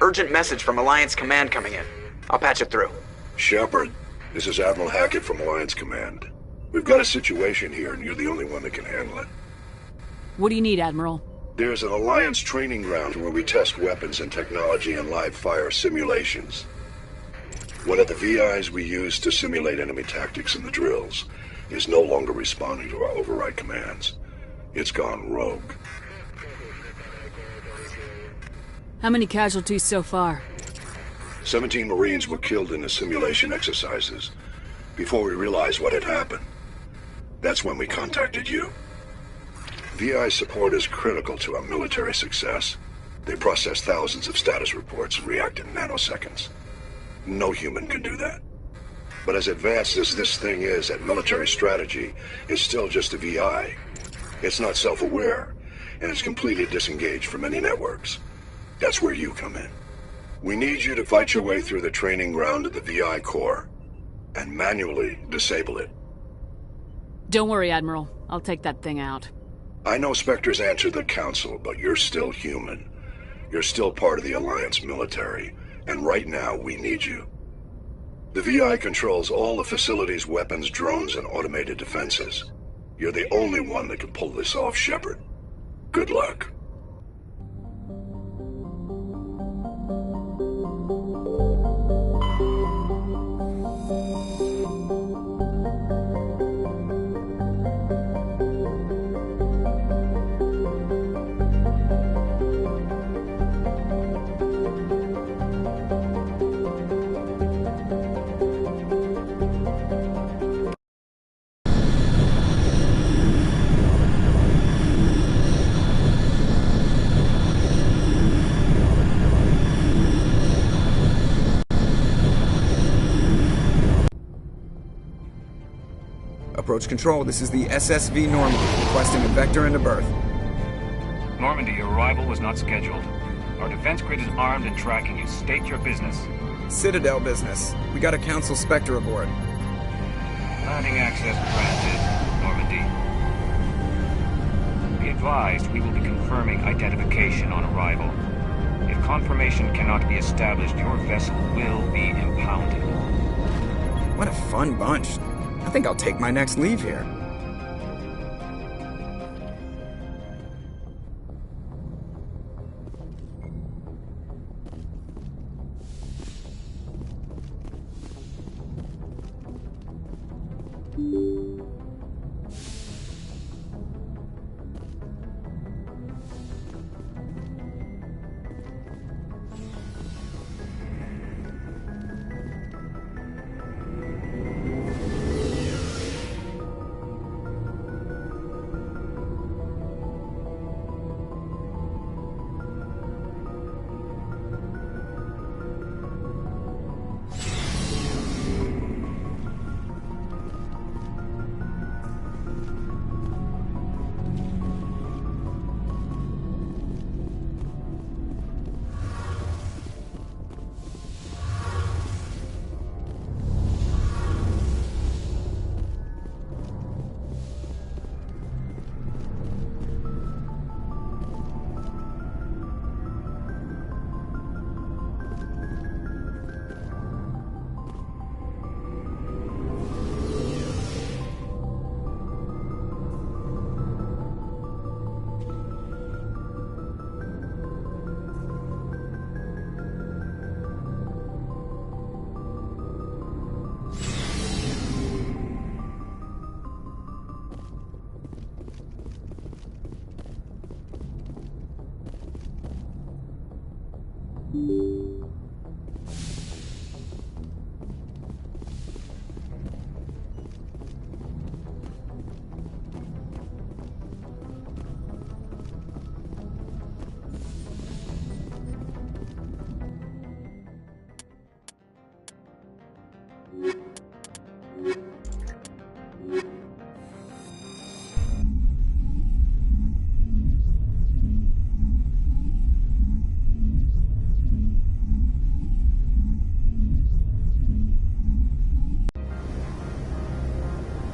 urgent message from Alliance Command coming in. I'll patch it through. Shepard, this is Admiral Hackett from Alliance Command. We've got a situation here, and you're the only one that can handle it. What do you need, Admiral? There's an Alliance training ground where we test weapons and technology in live-fire simulations. One of the VIs we use to simulate enemy tactics in the drills is no longer responding to our override commands. It's gone rogue. How many casualties so far? 17 Marines were killed in the simulation exercises before we realized what had happened. That's when we contacted you. VI support is critical to our military success. They process thousands of status reports and react in nanoseconds. No human can do that. But as advanced as this thing is at military strategy, it's still just a VI. It's not self-aware, and it's completely disengaged from any networks. That's where you come in. We need you to fight your way through the training ground of the VI core and manually disable it. Don't worry, Admiral. I'll take that thing out. I know Spectres answered the Council, but you're still human. You're still part of the Alliance military, and right now we need you. The VI controls all the facility's weapons, drones, and automated defenses. You're the only one that can pull this off, Shepard. Good luck. Approach control, this is the SSV Normandy, requesting a vector into berth. Normandy, your arrival was not scheduled. Our defense grid is armed and tracking you. State your business. Citadel business. We got a Council Spectre aboard. Landing access granted, Normandy. Be advised, we will be confirming identification on arrival. If confirmation cannot be established, your vessel will be impounded. What a fun bunch. I think I'll take my next leave here.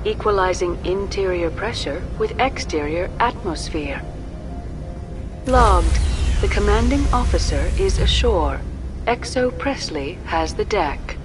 Equalizing interior pressure with exterior atmosphere. Logged. The commanding officer is ashore. Exo Presley has the deck.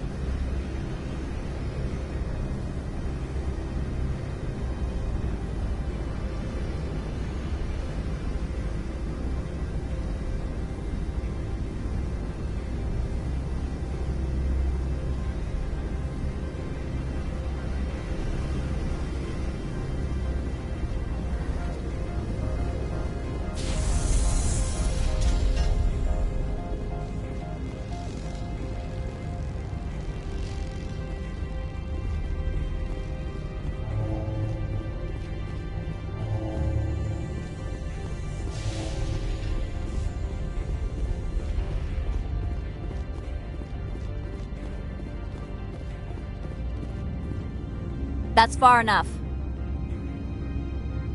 That's far enough.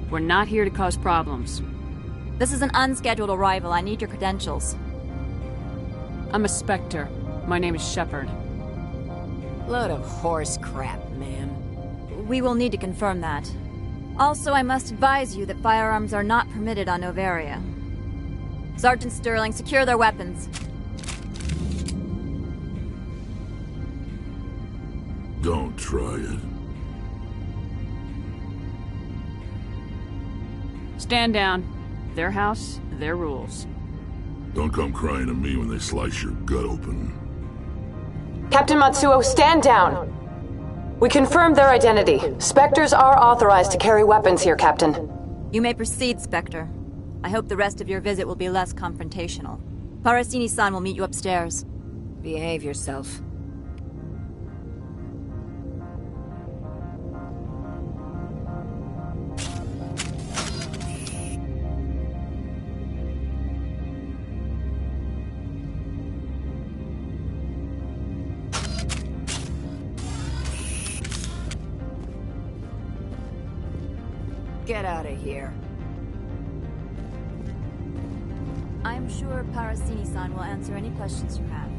We're not here to cause problems. This is an unscheduled arrival. I need your credentials. I'm a Spectre. My name is Shepard. Load of horse crap, man. We will need to confirm that. Also, I must advise you that firearms are not permitted on Novaria. Sergeant Sterling, secure their weapons. Don't try it. Stand down. Their house, their rules. Don't come crying to me when they slice your gut open. Captain Matsuo, stand down! We confirmed their identity. Spectres are authorized to carry weapons here, Captain. You may proceed, Spectre. I hope the rest of your visit will be less confrontational. Parasini-san will meet you upstairs. Behave yourself. Get out of here. I'm sure Parasini-san will answer any questions you have.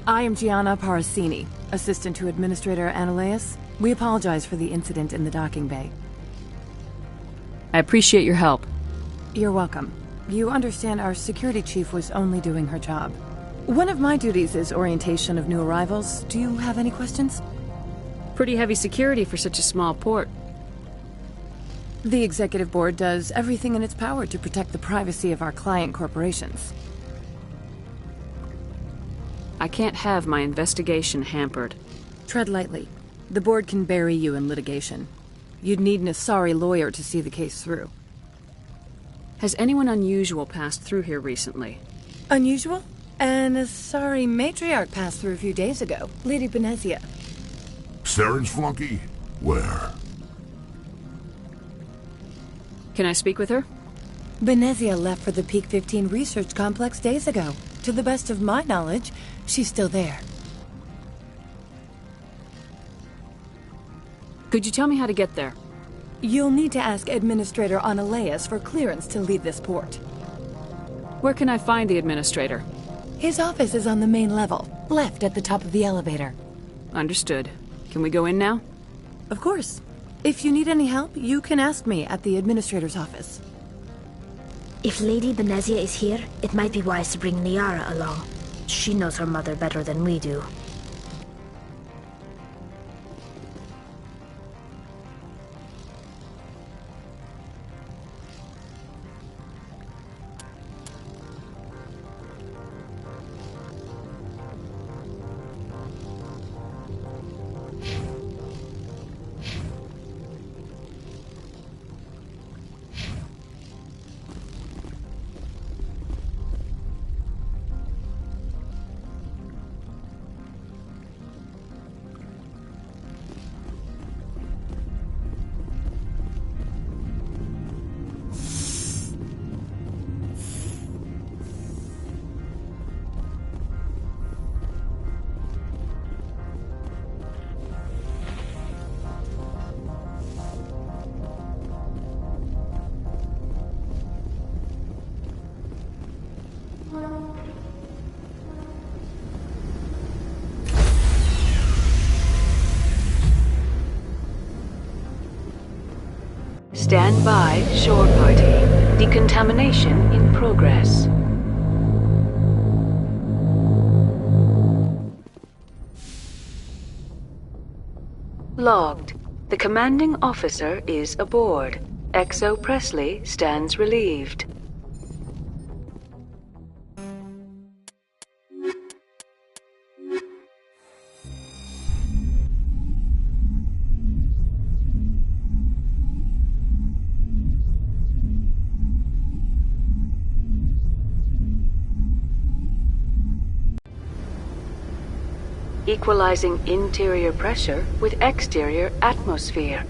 I am Gianna Parasini, assistant to Administrator Ananias. We apologize for the incident in the docking bay. I appreciate your help. You're welcome. You understand our security chief was only doing her job. One of my duties is orientation of new arrivals. Do you have any questions? Pretty heavy security for such a small port. The executive board does everything in its power to protect the privacy of our client corporations. I can't have my investigation hampered. Tread lightly. The board can bury you in litigation. You'd need an Asari lawyer to see the case through. Has anyone unusual passed through here recently? Unusual? An Asari matriarch passed through a few days ago. Lady Benezia. Saren's flunky? Where? Can I speak with her? Benezia left for the Peak 15 research complex days ago. To the best of my knowledge, she's still there. Could you tell me how to get there? You'll need to ask Administrator Ananias for clearance to leave this port. Where can I find the administrator? His office is on the main level, left at the top of the elevator. Understood. Can we go in now? Of course. If you need any help, you can ask me at the administrator's office. If Lady Benezia is here, it might be wise to bring Liara along. She knows her mother better than we do. Stand by, shore party. Decontamination in progress. Logged. The commanding officer is aboard. XO Presley stands relieved. Equalizing interior pressure with exterior atmosphere.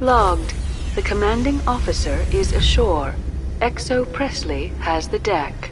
Logged. The commanding officer is ashore. XO Presley has the deck.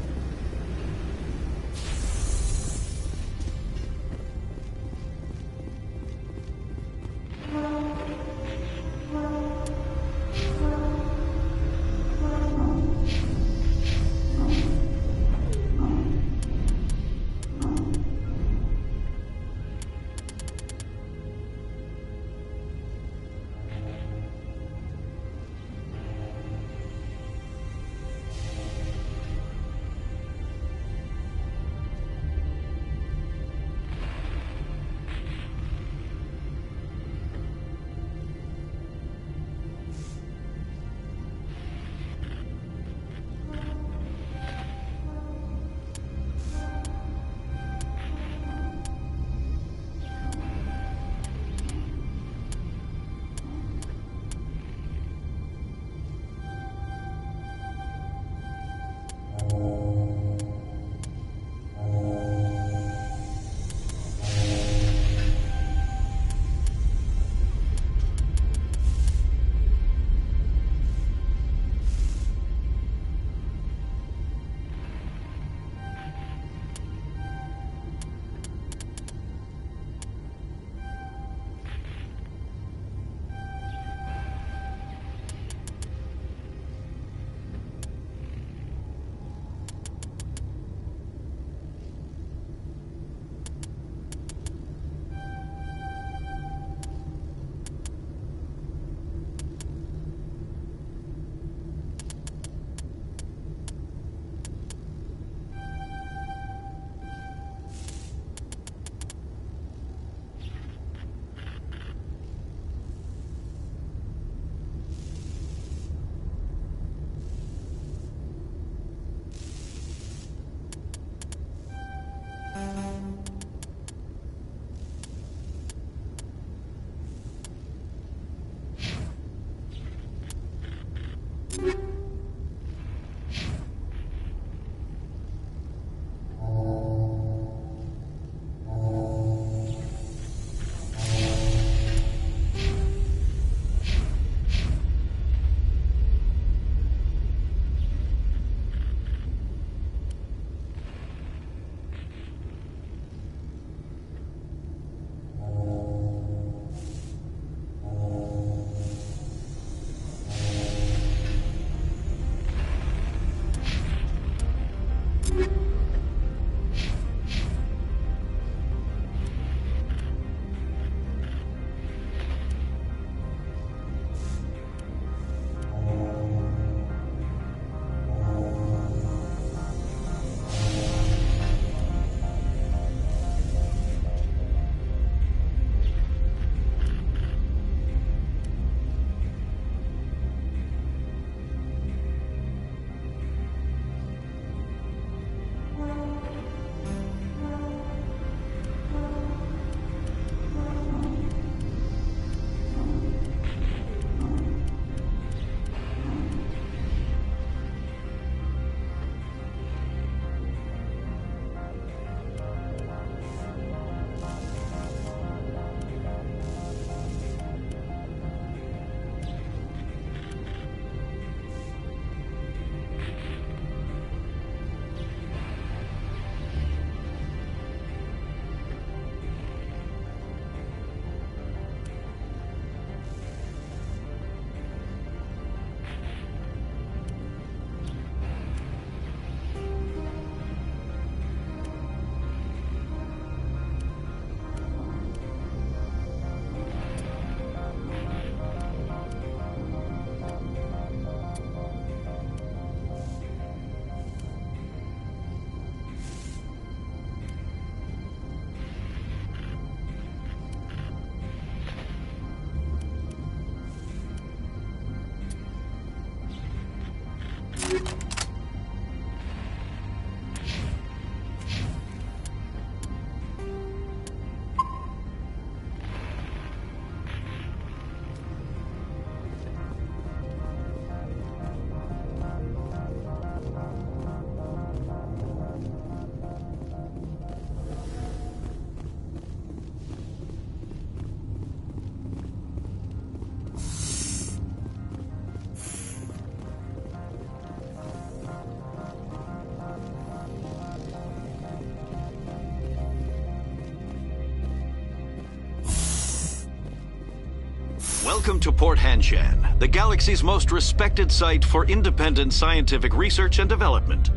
Welcome to Port Hanshan, the galaxy's most respected site for independent scientific research and development.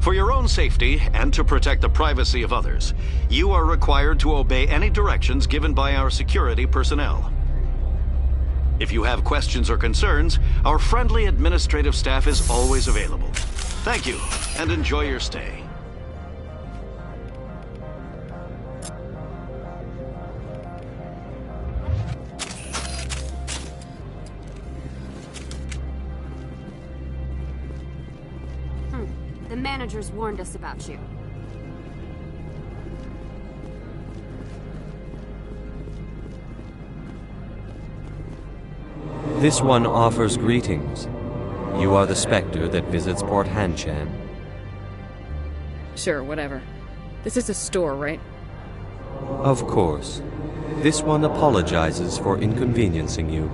For your own safety and to protect the privacy of others, you are required to obey any directions given by our security personnel. If you have questions or concerns, our friendly administrative staff is always available. Thank you, and enjoy your stay. The managers warned us about you. This one offers greetings. You are the Spectre that visits Port Hanshan. Sure, whatever. This is a store, right? Of course. This one apologizes for inconveniencing you.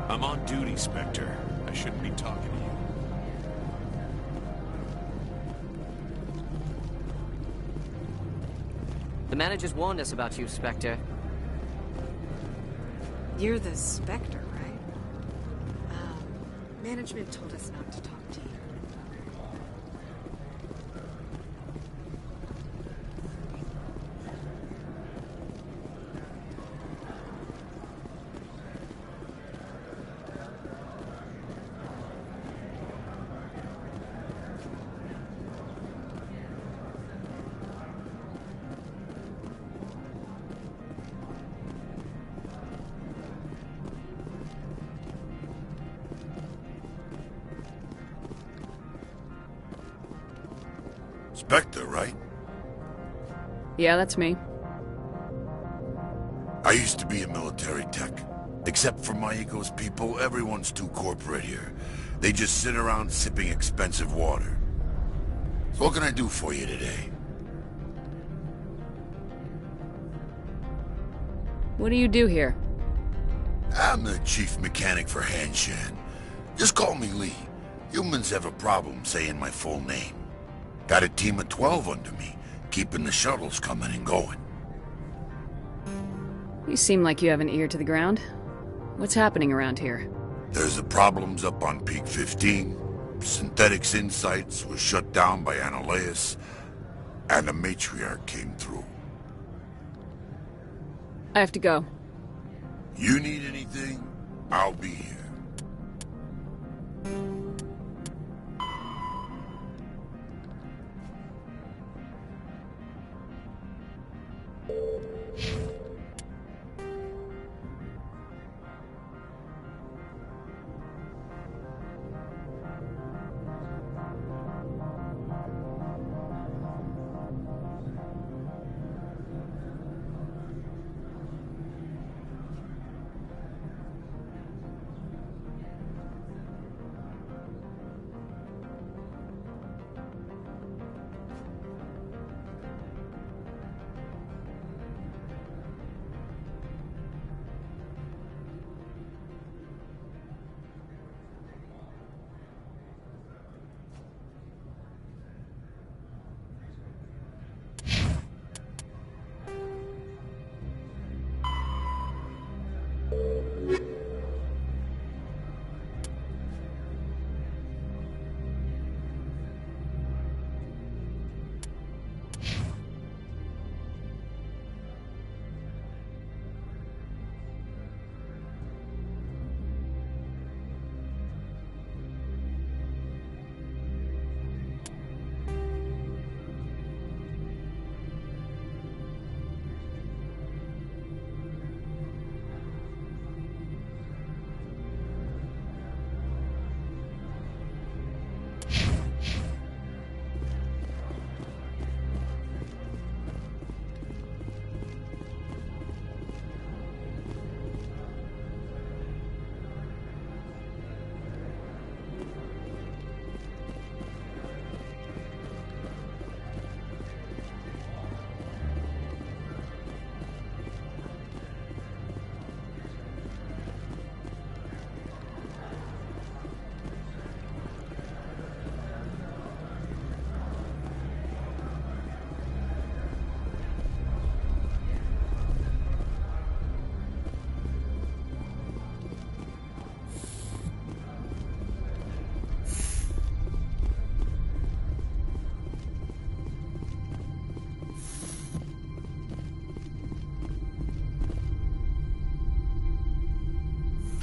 I'm on duty, Spectre. I shouldn't be talking to you. The managers warned us about you, Spectre. You're the Spectre, right? Management told us not to talk to you. Spectre, right? Yeah, that's me. I used to be a military tech. Except for Maego's people, everyone's too corporate here. They just sit around sipping expensive water. So what can I do for you today? What do you do here? I'm the chief mechanic for Hanshan. Just call me Lee. Humans have a problem saying my full name. Got a team of 12 under me, keeping the shuttles coming and going. You seem like you have an ear to the ground. What's happening around here? There's the problems up on Peak 15. Synthetics Insights was shut down by Annaleus, and the Matriarch came through. I have to go. You need anything? I'll be here.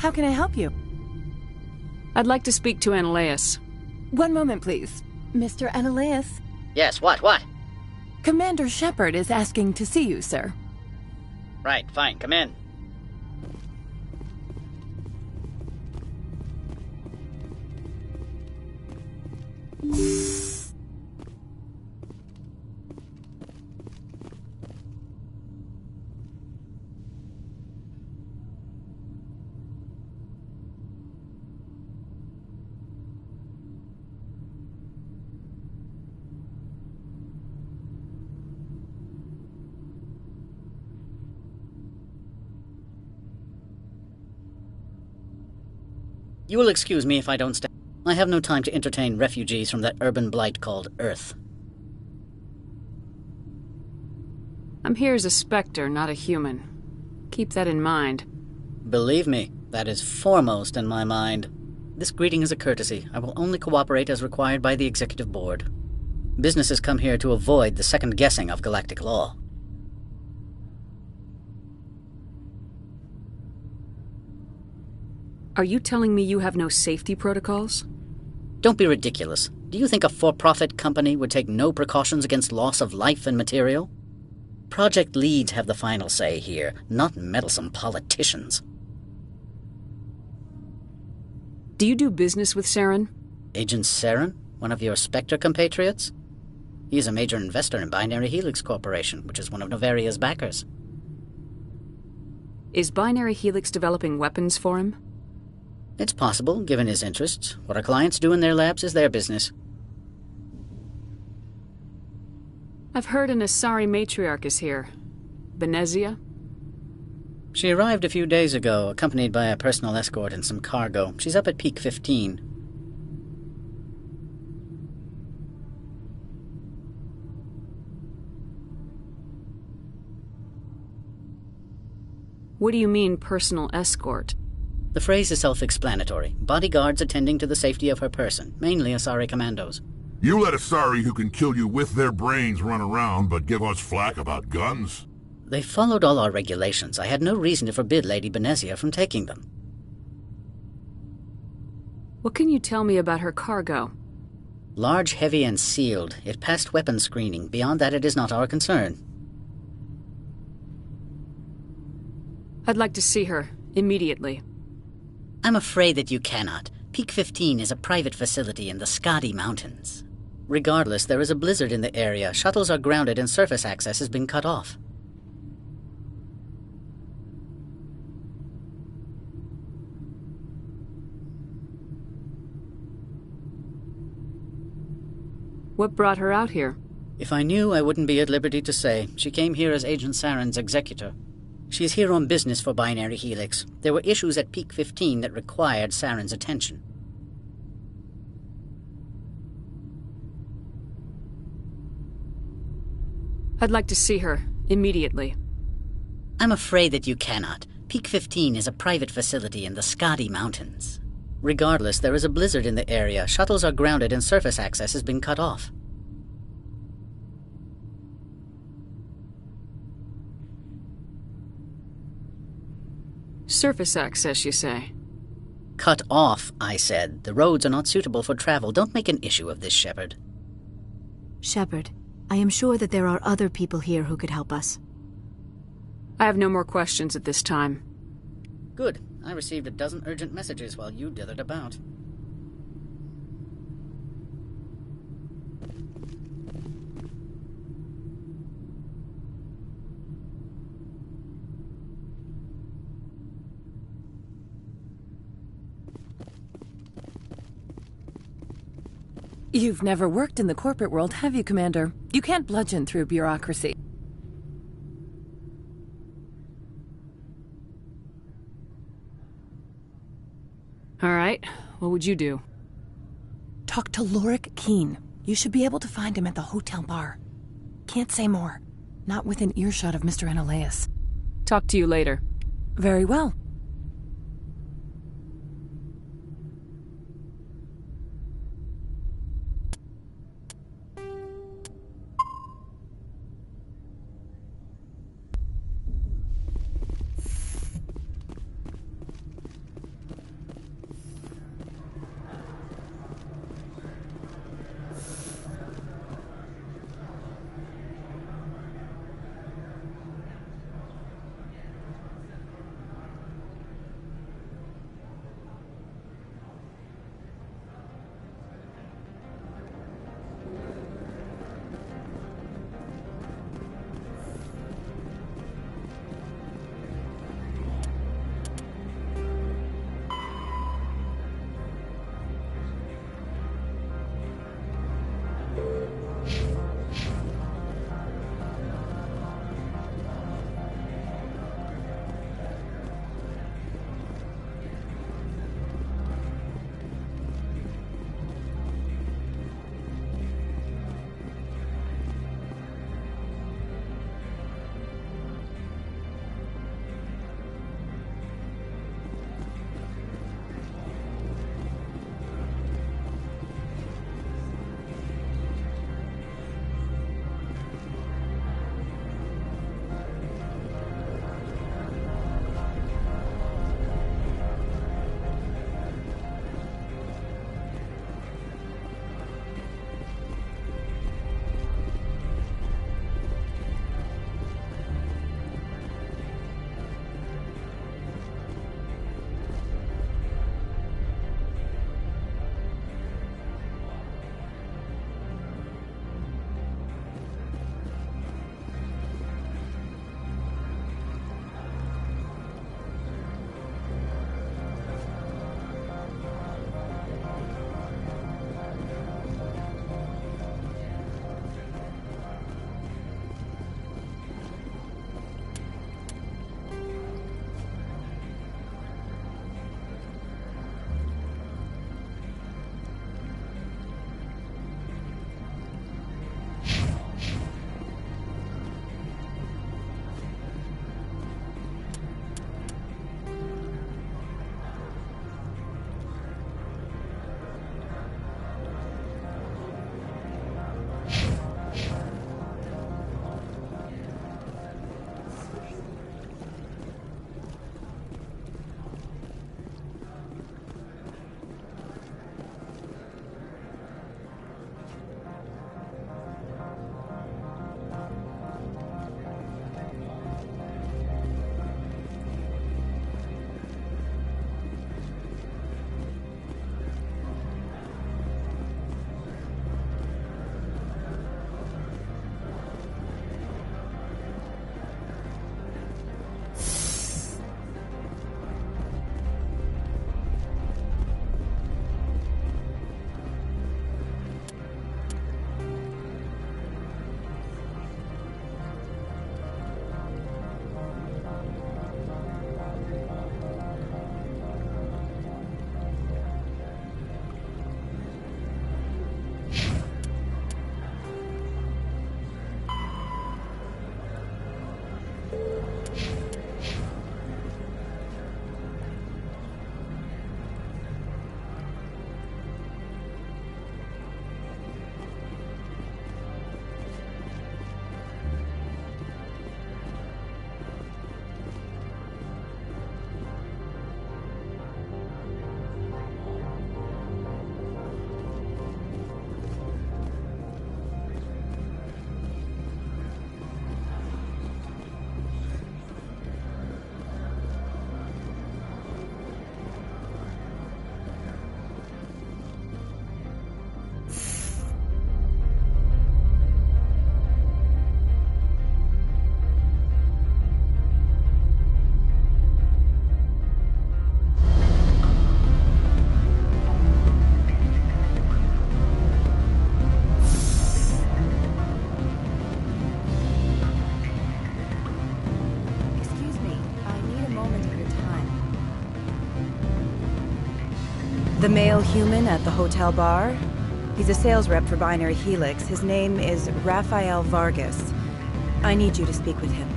How can I help you? I'd like to speak to Ananias. One moment, please. Mr. Ananias? Yes, what? Commander Shepard is asking to see you, sir. Right, fine, come in. You will excuse me if I don't stay. I have no time to entertain refugees from that urban blight called Earth. I'm here as a Spectre, not a human. Keep that in mind. Believe me, that is foremost in my mind. This greeting is a courtesy. I will only cooperate as required by the Executive Board. Businesses come here to avoid the second guessing of galactic law. Are you telling me you have no safety protocols? Don't be ridiculous. Do you think a for-profit company would take no precautions against loss of life and material? Project leads have the final say here, not meddlesome politicians. Do you do business with Saren? Agent Saren? One of your Spectre compatriots? He is a major investor in Binary Helix Corporation, which is one of Novaria's backers. Is Binary Helix developing weapons for him? It's possible, given his interests. What our clients do in their labs is their business. I've heard an Asari matriarch is here. Benezia? She arrived a few days ago, accompanied by a personal escort and some cargo. She's up at Peak 15. What do you mean, personal escort? The phrase is self-explanatory. Bodyguards attending to the safety of her person, mainly Asari commandos. You let Asari who can kill you with their brains run around, but give us flack about guns? They followed all our regulations. I had no reason to forbid Lady Benezia from taking them. What can you tell me about her cargo? Large, heavy, and sealed. It passed weapons screening. Beyond that, it is not our concern. I'd like to see her, immediately. I'm afraid that you cannot. Peak 15 is a private facility in the Skadi Mountains. Regardless, there is a blizzard in the area. Shuttles are grounded and surface access has been cut off. What brought her out here? If I knew, I wouldn't be at liberty to say. She came here as Agent Saren's executor. She is here on business for Binary Helix. There were issues at Peak 15 that required Saren's attention. I'd like to see her, immediately. I'm afraid that you cannot. Peak 15 is a private facility in the Skadi Mountains. Regardless, there is a blizzard in the area. Shuttles are grounded and surface access has been cut off. Surface access, you say? Cut off, I said. The roads are not suitable for travel. Don't make an issue of this, Shepard. Shepard, I am sure that there are other people here who could help us. I have no more questions at this time. Good. I received a dozen urgent messages while you dithered about. You've never worked in the corporate world, have you, Commander? You can't bludgeon through bureaucracy. All right. What would you do? Talk to Lorik Keen. You should be able to find him at the hotel bar. Can't say more. Not within earshot of Mr. Ananias. Talk to you later. Very well. The male human at the hotel bar? He's a sales rep for Binary Helix. His name is Rafael Vargas. I need you to speak with him.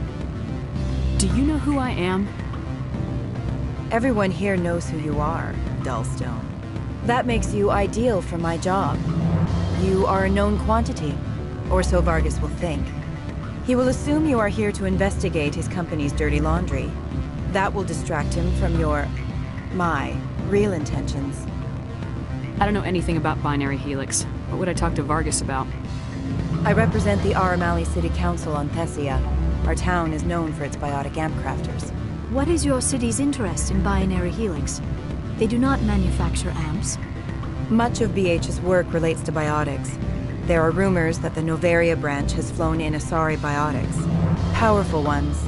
Do you know who I am? Everyone here knows who you are, Dullstone. That makes you ideal for my job. You are a known quantity, or so Vargas will think. He will assume you are here to investigate his company's dirty laundry. That will distract him from my real intentions. I don't know anything about Binary Helix. What would I talk to Vargas about? I represent the Aramali City Council on Thessia. Our town is known for its biotic amp crafters. What is your city's interest in Binary Helix? They do not manufacture amps. Much of BH's work relates to biotics. There are rumors that the Novaria branch has flown in Asari biotics. Powerful ones.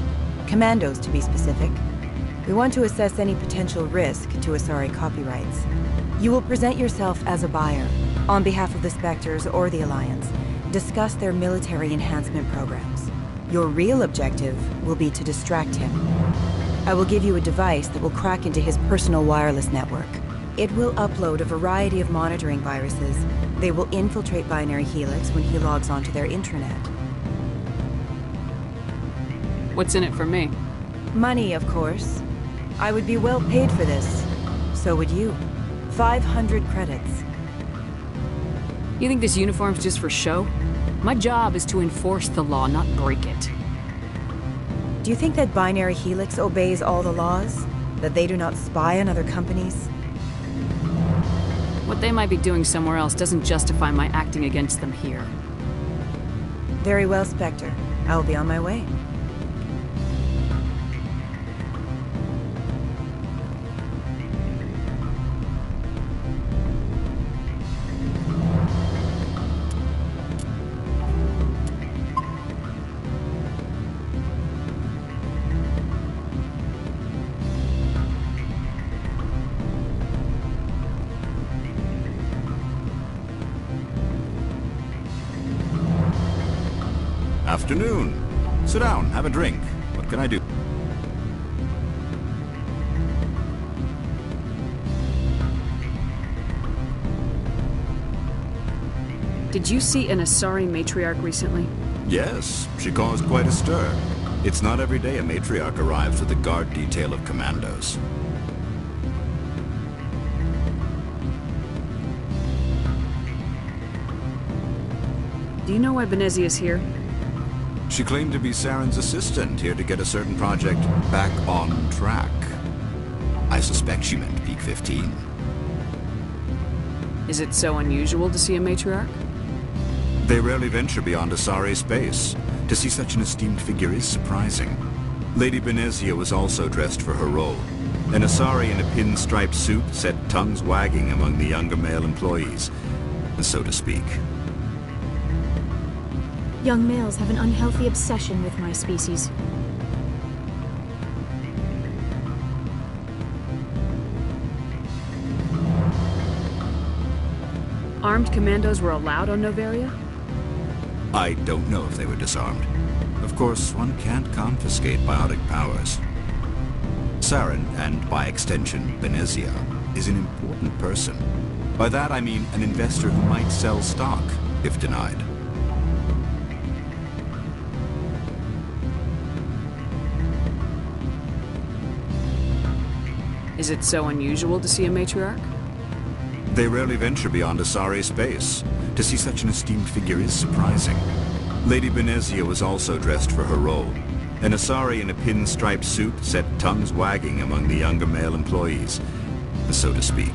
Commandos, to be specific. We want to assess any potential risk to Asari copyrights. You will present yourself as a buyer, on behalf of the Spectres or the Alliance. Discuss their military enhancement programs. Your real objective will be to distract him. I will give you a device that will crack into his personal wireless network. It will upload a variety of monitoring viruses. They will infiltrate Binary Helix when he logs onto their intranet. What's in it for me? Money, of course. I would be well paid for this. So would you. 500 credits. You think this uniform's just for show? My job is to enforce the law, not break it. Do you think that Binary Helix obeys all the laws? That they do not spy on other companies? What they might be doing somewhere else doesn't justify my acting against them here. Very well, Spectre. I will be on my way. Afternoon. Sit down, have a drink. What can I do? Did you see an Asari matriarch recently? Yes, she caused quite a stir. It's not every day a matriarch arrives with a guard detail of commandos. Do you know why Benezia's here? She claimed to be Saren's assistant, here to get a certain project back on track. I suspect she meant Peak 15. Is it so unusual to see a matriarch? They rarely venture beyond Asari space. To see such an esteemed figure is surprising. Lady Benezia was also dressed for her role. An Asari in a pinstriped suit set tongues wagging among the younger male employees, so to speak. Young males have an unhealthy obsession with my species. Armed commandos were allowed on Novaria? I don't know if they were disarmed. Of course, one can't confiscate biotic powers. Saren, and by extension, Benezia, is an important person. By that I mean an investor who might sell stock, if denied. Is it so unusual to see a matriarch? They rarely venture beyond Asari space. To see such an esteemed figure is surprising. Lady Benezia was also dressed for her role. An Asari in a pinstriped suit set tongues wagging among the younger male employees, so to speak.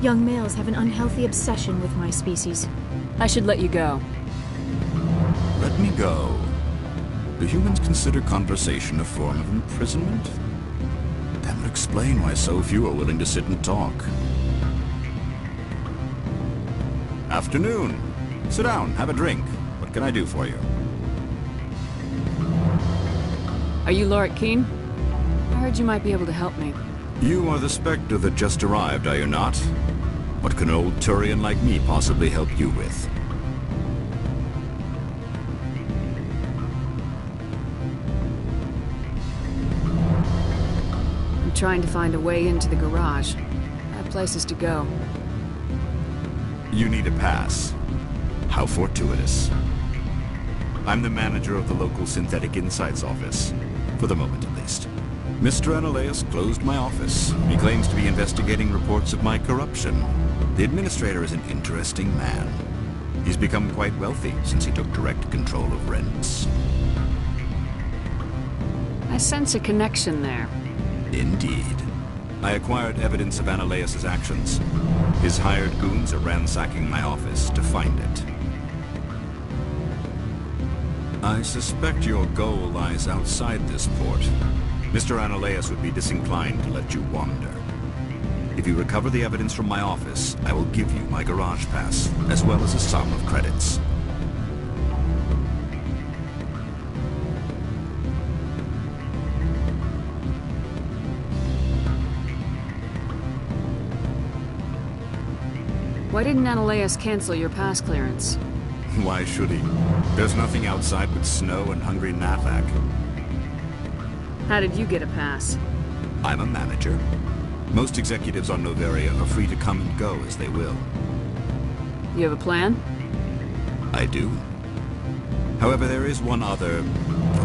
Young males have an unhealthy obsession with my species. I should let you go. Let me go. Do humans consider conversation a form of imprisonment? That would explain why so few are willing to sit and talk. Afternoon. Sit down, have a drink. What can I do for you? Are you Lorik Keen? I heard you might be able to help me. You are the Spectre that just arrived, are you not? What can an old Turian like me possibly help you with? I'm trying to find a way into the garage. I have places to go. You need a pass. How fortuitous. I'm the manager of the local Synthetic Insights office. For the moment, at least. Mr. Ananias closed my office. He claims to be investigating reports of my corruption. The administrator is an interesting man. He's become quite wealthy since he took direct control of rents. I sense a connection there. Indeed. I acquired evidence of Ananias' actions. His hired goons are ransacking my office to find it. I suspect your goal lies outside this port. Mr. Ananias would be disinclined to let you wander. If you recover the evidence from my office, I will give you my garage pass, as well as a sum of credits. Why didn't Ananias cancel your pass clearance? Why should he? There's nothing outside but snow and hungry Nathak. How did you get a pass? I'm a manager. Most executives on Noveria are free to come and go as they will. You have a plan? I do. However, there is one other...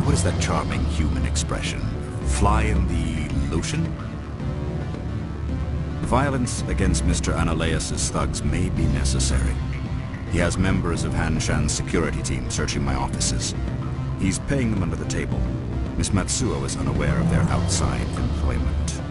What is that charming human expression? Fly in the lotion? Violence against Mr. Ananias' thugs may be necessary. He has members of Hanshan's security team searching my offices. He's paying them under the table. Miss Matsuo is unaware of their outside employment.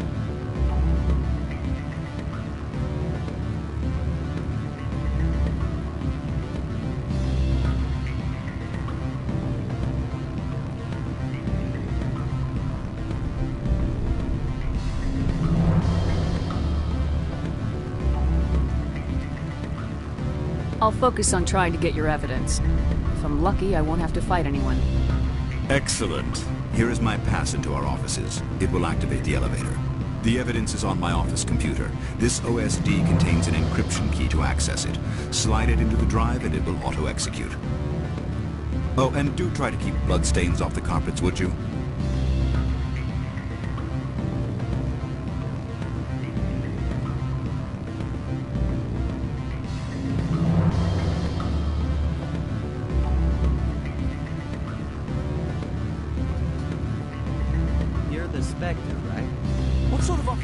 I'll focus on trying to get your evidence. If I'm lucky, I won't have to fight anyone. Excellent. Here is my pass into our offices. It will activate the elevator. The evidence is on my office computer. This OSD contains an encryption key to access it. Slide it into the drive and it will auto-execute. Oh, and do try to keep bloodstains off the carpets, would you? Spectre, right? What sort of offer?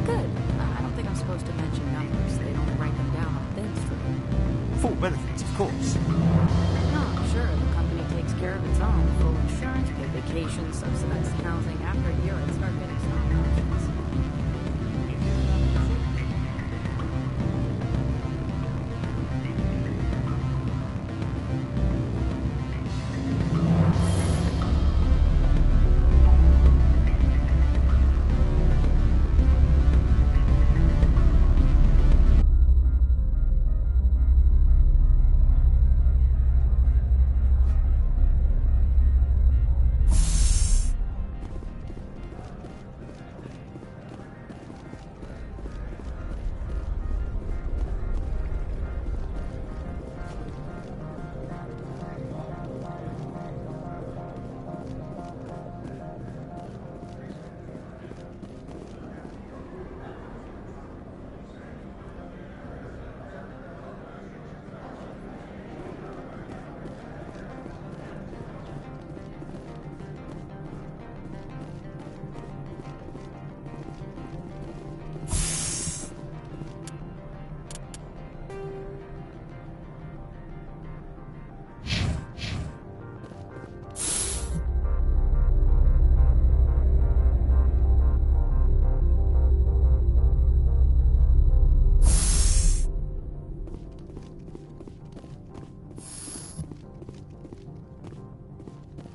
Good. I don't think I'm supposed to mention numbers. They don't write them down on Thin Street. Full benefits, of course. No, sure. The company takes care of its own. Full insurance, paid vacation, subsidized housing. After a year, I'd start getting stock options.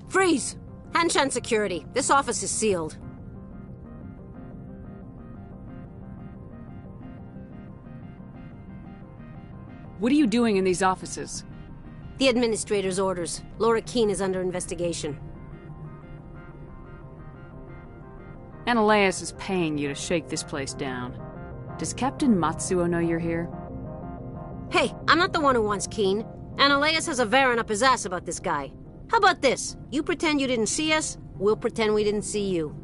Freeze! Hanshan security. This office is sealed. What are you doing in these offices? The administrator's orders. Laura Keene is under investigation. Ananias is paying you to shake this place down. Does Captain Matsuo know you're here? Hey, I'm not the one who wants Keene. Ananias has a Varen up his ass about this guy. How about this? You pretend you didn't see us, we'll pretend we didn't see you.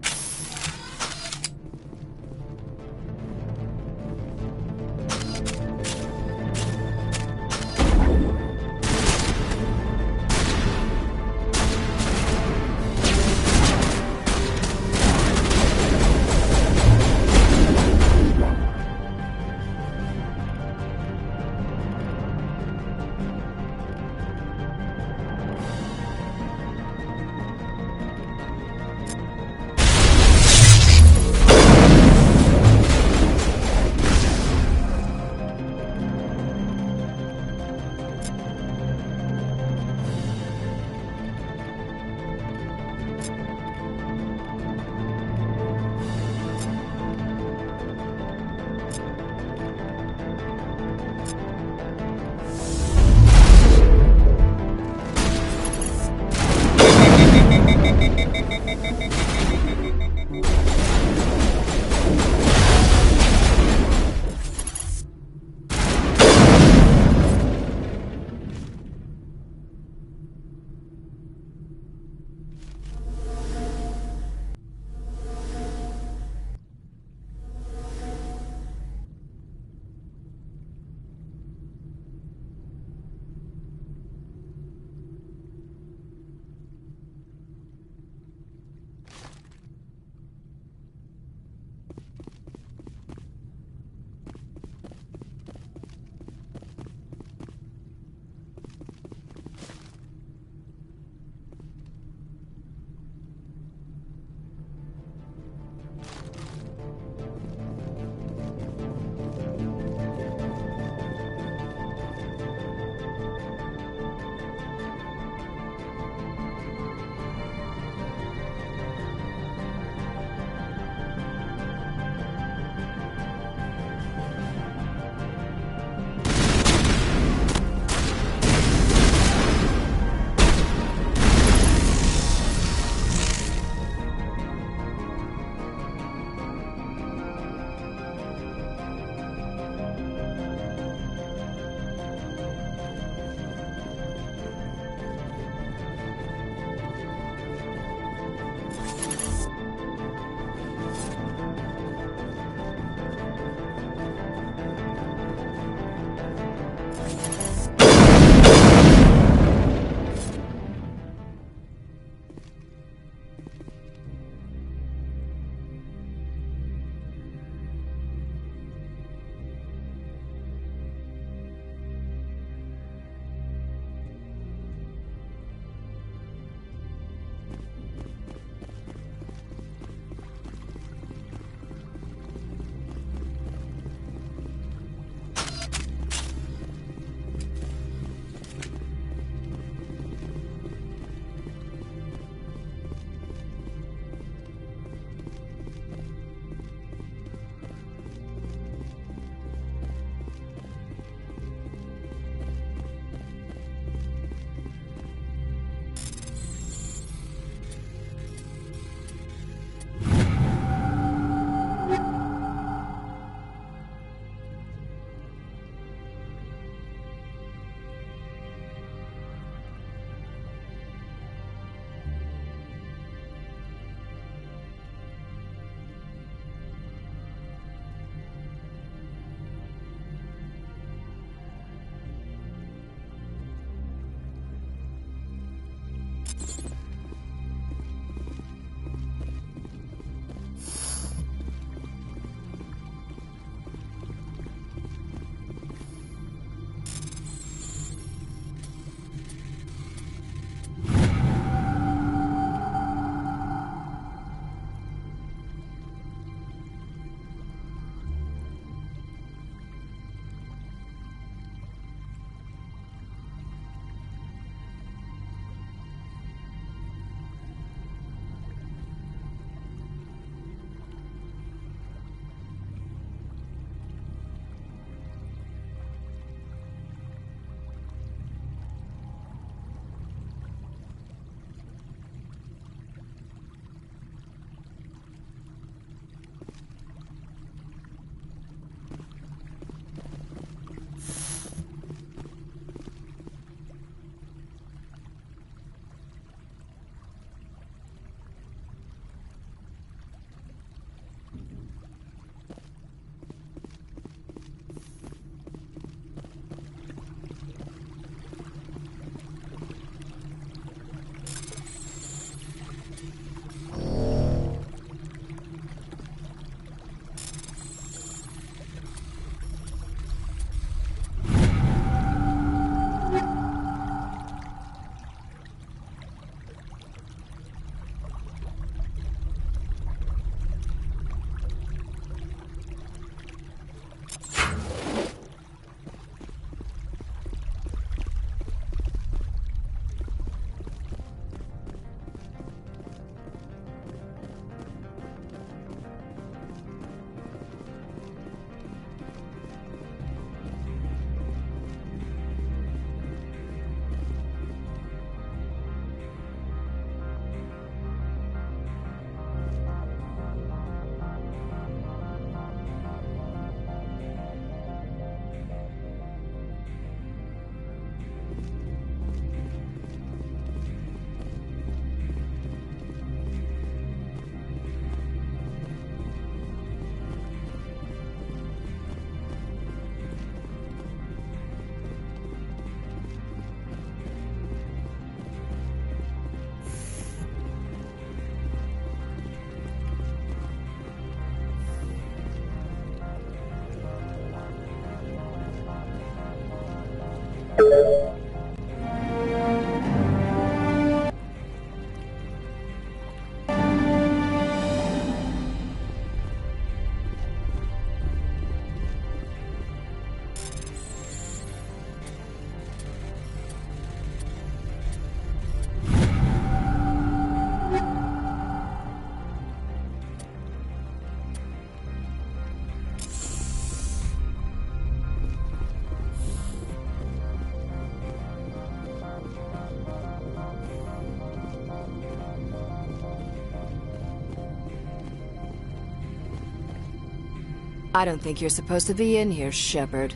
I don't think you're supposed to be in here, Shepard.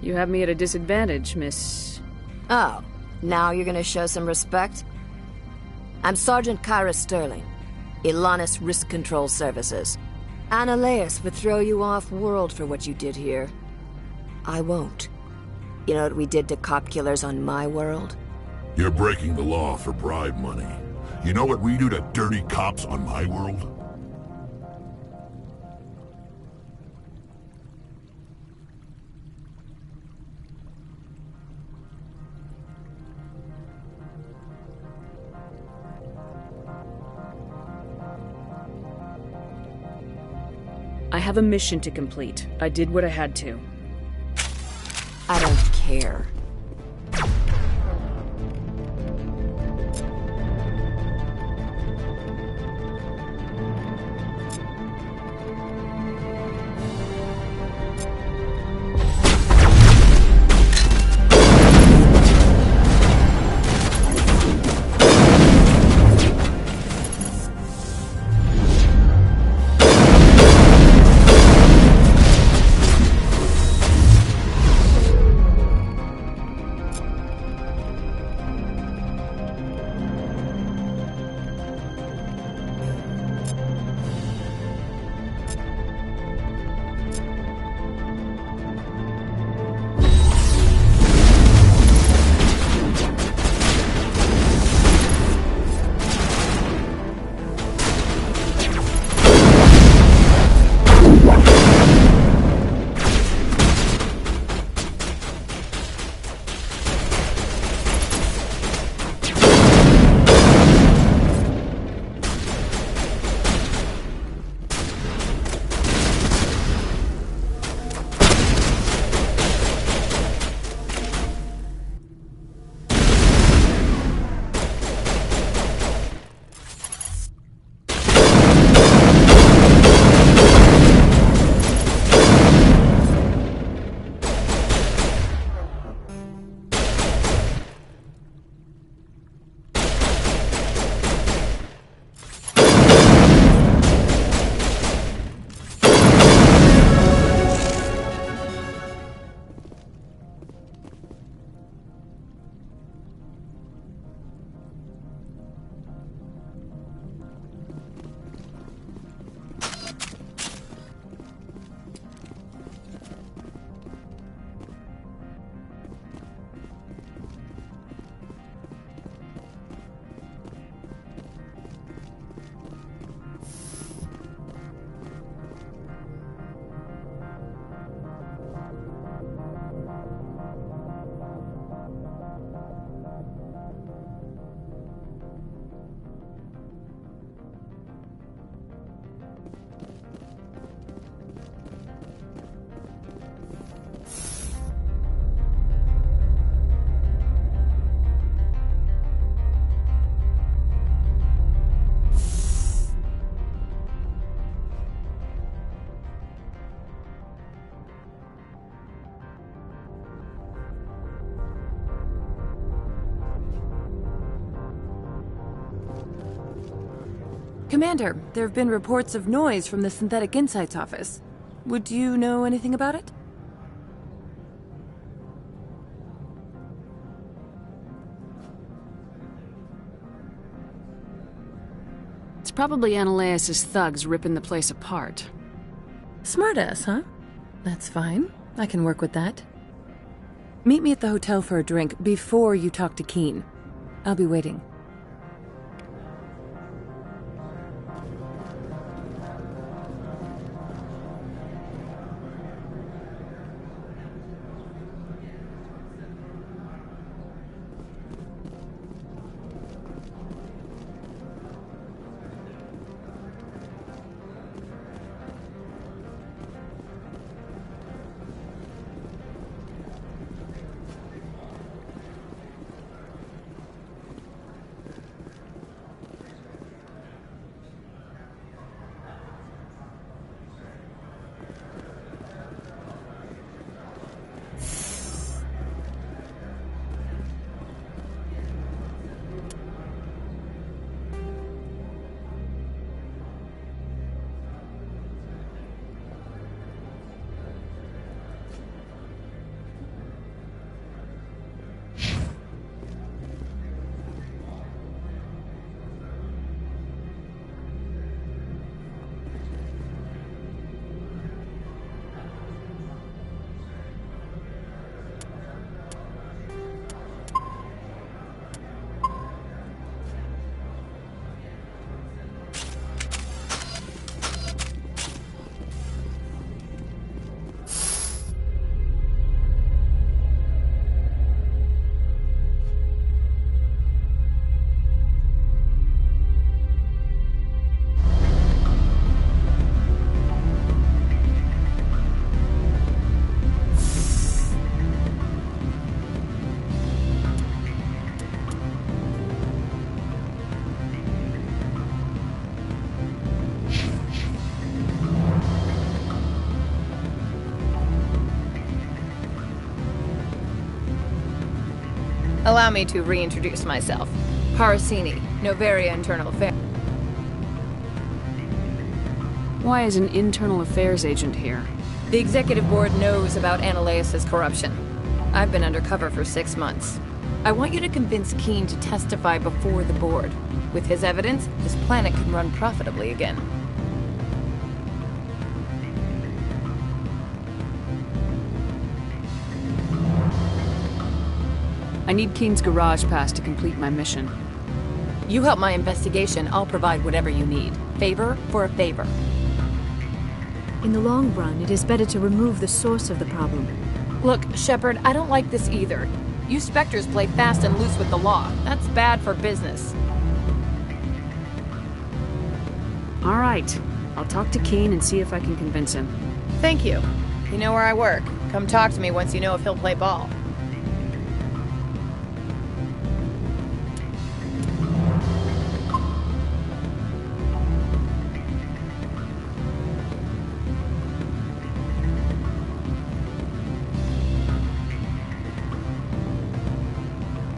You have me at a disadvantage, Miss... Oh, now you're gonna show some respect? I'm Sergeant Kyra Sterling, Ilanis Risk Control Services. Ananias would throw you off-world for what you did here. I won't. You know what we did to cop killers on my world? You're breaking the law for bribe money. You know what we do to dirty cops on my world? I have a mission to complete. I did what I had to. I don't care. Commander, there have been reports of noise from the Synthetic Insights office. Would you know anything about it? It's probably Ananias' thugs ripping the place apart. Smartass, huh? That's fine. I can work with that. Meet me at the hotel for a drink before you talk to Keen. I'll be waiting. Allow me to reintroduce myself. Parasini, Novaria Internal Affairs. Why is an internal affairs agent here? The executive board knows about Ananias' corruption. I've been undercover for 6 months. I want you to convince Keene to testify before the board. With his evidence, this planet can run profitably again. I need Keene's garage pass to complete my mission. You help my investigation, I'll provide whatever you need. Favor for a favor. In the long run, it is better to remove the source of the problem. Look, Shepard, I don't like this either. You Spectres play fast and loose with the law. That's bad for business. All right. I'll talk to Keene and see if I can convince him. Thank you. You know where I work. Come talk to me once you know if he'll play ball.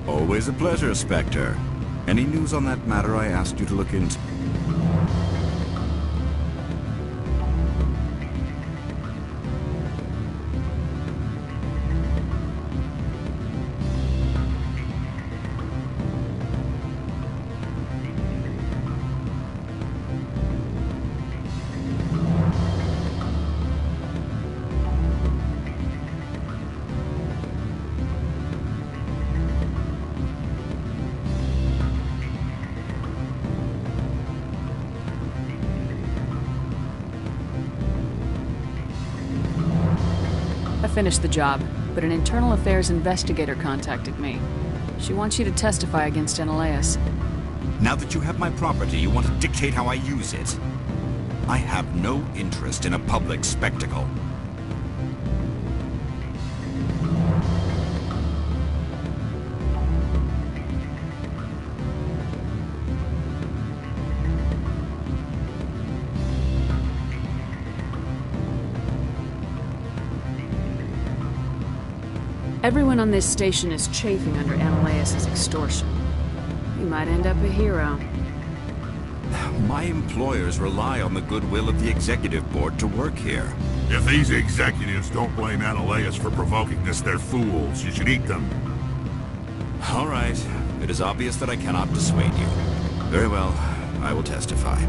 Always a pleasure, Spectre. Any news on that matter I asked you to look into? I finished the job, but an internal affairs investigator contacted me. She wants you to testify against Ananias. Now that you have my property, you want to dictate how I use it. I have no interest in a public spectacle. Everyone on this station is chafing under Ananias' extortion. You might end up a hero. My employers rely on the goodwill of the executive board to work here. If these executives don't blame Ananias for provoking this, they're fools. You should eat them. All right. It is obvious that I cannot dissuade you. Very well. I will testify.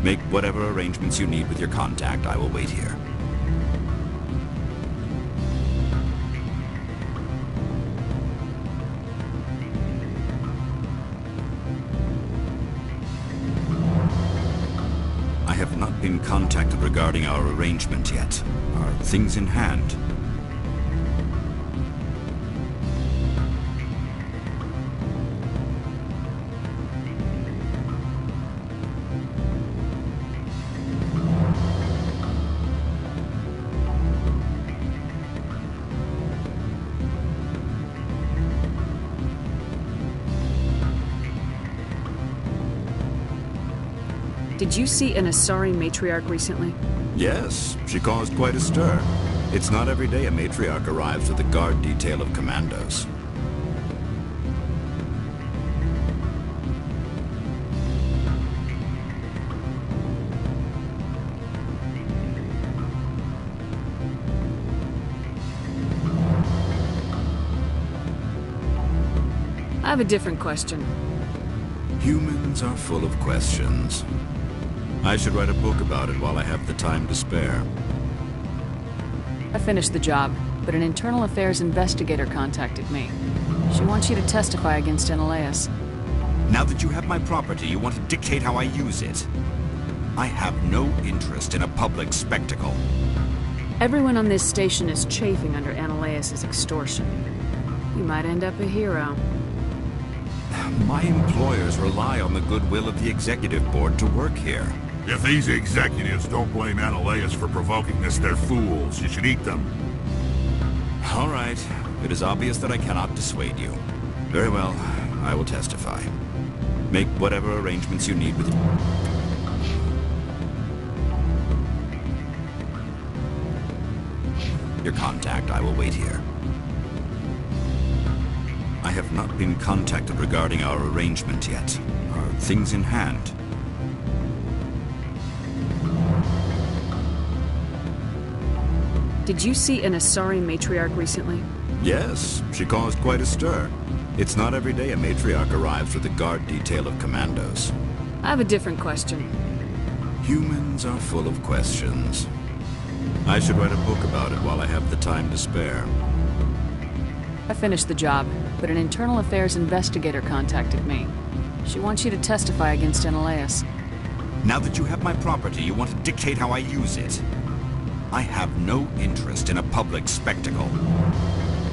Make whatever arrangements you need with your contact. I will wait here. I have not been contacted regarding our arrangement yet. Are things in hand? Did you see an Asari matriarch recently? Yes, she caused quite a stir. It's not every day a matriarch arrives with a guard detail of commandos. I have a different question. Humans are full of questions. I should write a book about it while I have the time to spare. I finished the job, but an internal affairs investigator contacted me. She wants you to testify against Ananias. Now that you have my property, you want to dictate how I use it. I have no interest in a public spectacle. Everyone on this station is chafing under Ananias' extortion. You might end up a hero. My employers rely on the goodwill of the executive board to work here. If these executives don't blame Ananias for provoking this, they're fools. You should eat them. All right. It is obvious that I cannot dissuade you. Very well. I will testify. Make whatever arrangements you need with your contact. I will wait here. I have not been contacted regarding our arrangement yet. Are things in hand? Did you see an Asari matriarch recently? Yes, she caused quite a stir. It's not every day a matriarch arrives with a guard detail of commandos. I have a different question. Humans are full of questions. I should write a book about it while I have the time to spare. I finished the job, but an internal affairs investigator contacted me. She wants you to testify against Eneleus. Now that you have my property, you want to dictate how I use it. I have no interest in a public spectacle.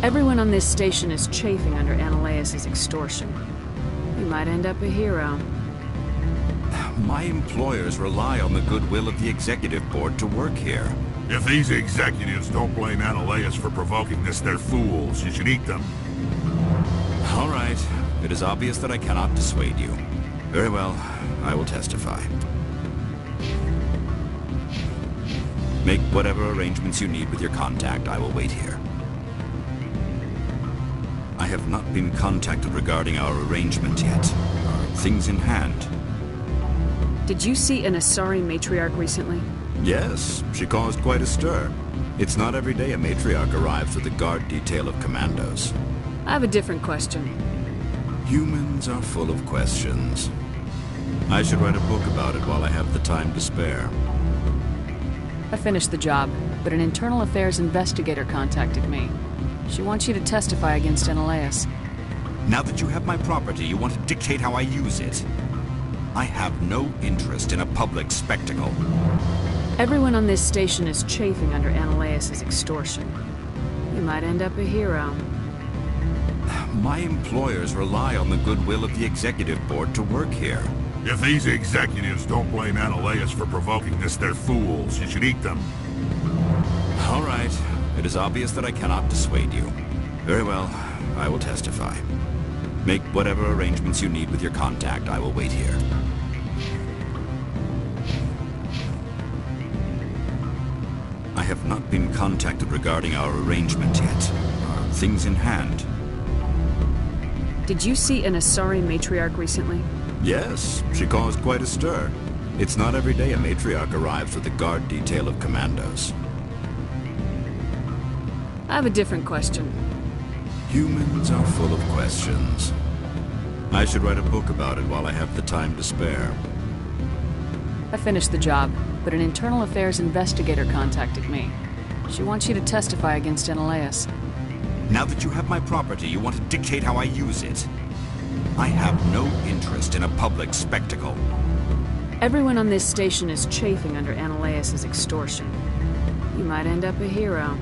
Everyone on this station is chafing under Eneleus' extortion. You might end up a hero. My employers rely on the goodwill of the executive board to work here. If these executives don't blame Eneleus for provoking this, they're fools. You should eat them. All right. It is obvious that I cannot dissuade you. Very well. I will testify. Make whatever arrangements you need with your contact. I will wait here. I have not been contacted regarding our arrangement yet. Are things in hand? Did you see an Asari matriarch recently? Yes, she caused quite a stir. It's not every day a matriarch arrives with a guard detail of commandos. I have a different question. Humans are full of questions. I should write a book about it while I have the time to spare. I finished the job, but an internal affairs investigator contacted me. She wants you to testify against Eneleus. Now that you have my property, you want to dictate how I use it. I have no interest in a public spectacle. Everyone on this station is chafing under Eneleus' extortion. You might end up a hero. My employers rely on the goodwill of the executive board to work here. If these executives don't blame Eneleus for provoking this, they're fools. You should eat them. All right. It is obvious that I cannot dissuade you. Very well. I will testify. Make whatever arrangements you need with your contact. I will wait here. I have not been contacted regarding our arrangement yet. Are things in hand? Did you see an Asari matriarch recently? Yes, she caused quite a stir. It's not every day a matriarch arrives with a guard detail of commandos. I have a different question. Humans are full of questions. I should write a book about it while I have the time to spare. I finished the job, but an internal affairs investigator contacted me. She wants you to testify against Eneleus. Now that you have my property, you want to dictate how I use it. I have no interest in a public spectacle. Everyone on this station is chafing under Eneleus' extortion. You might end up a hero.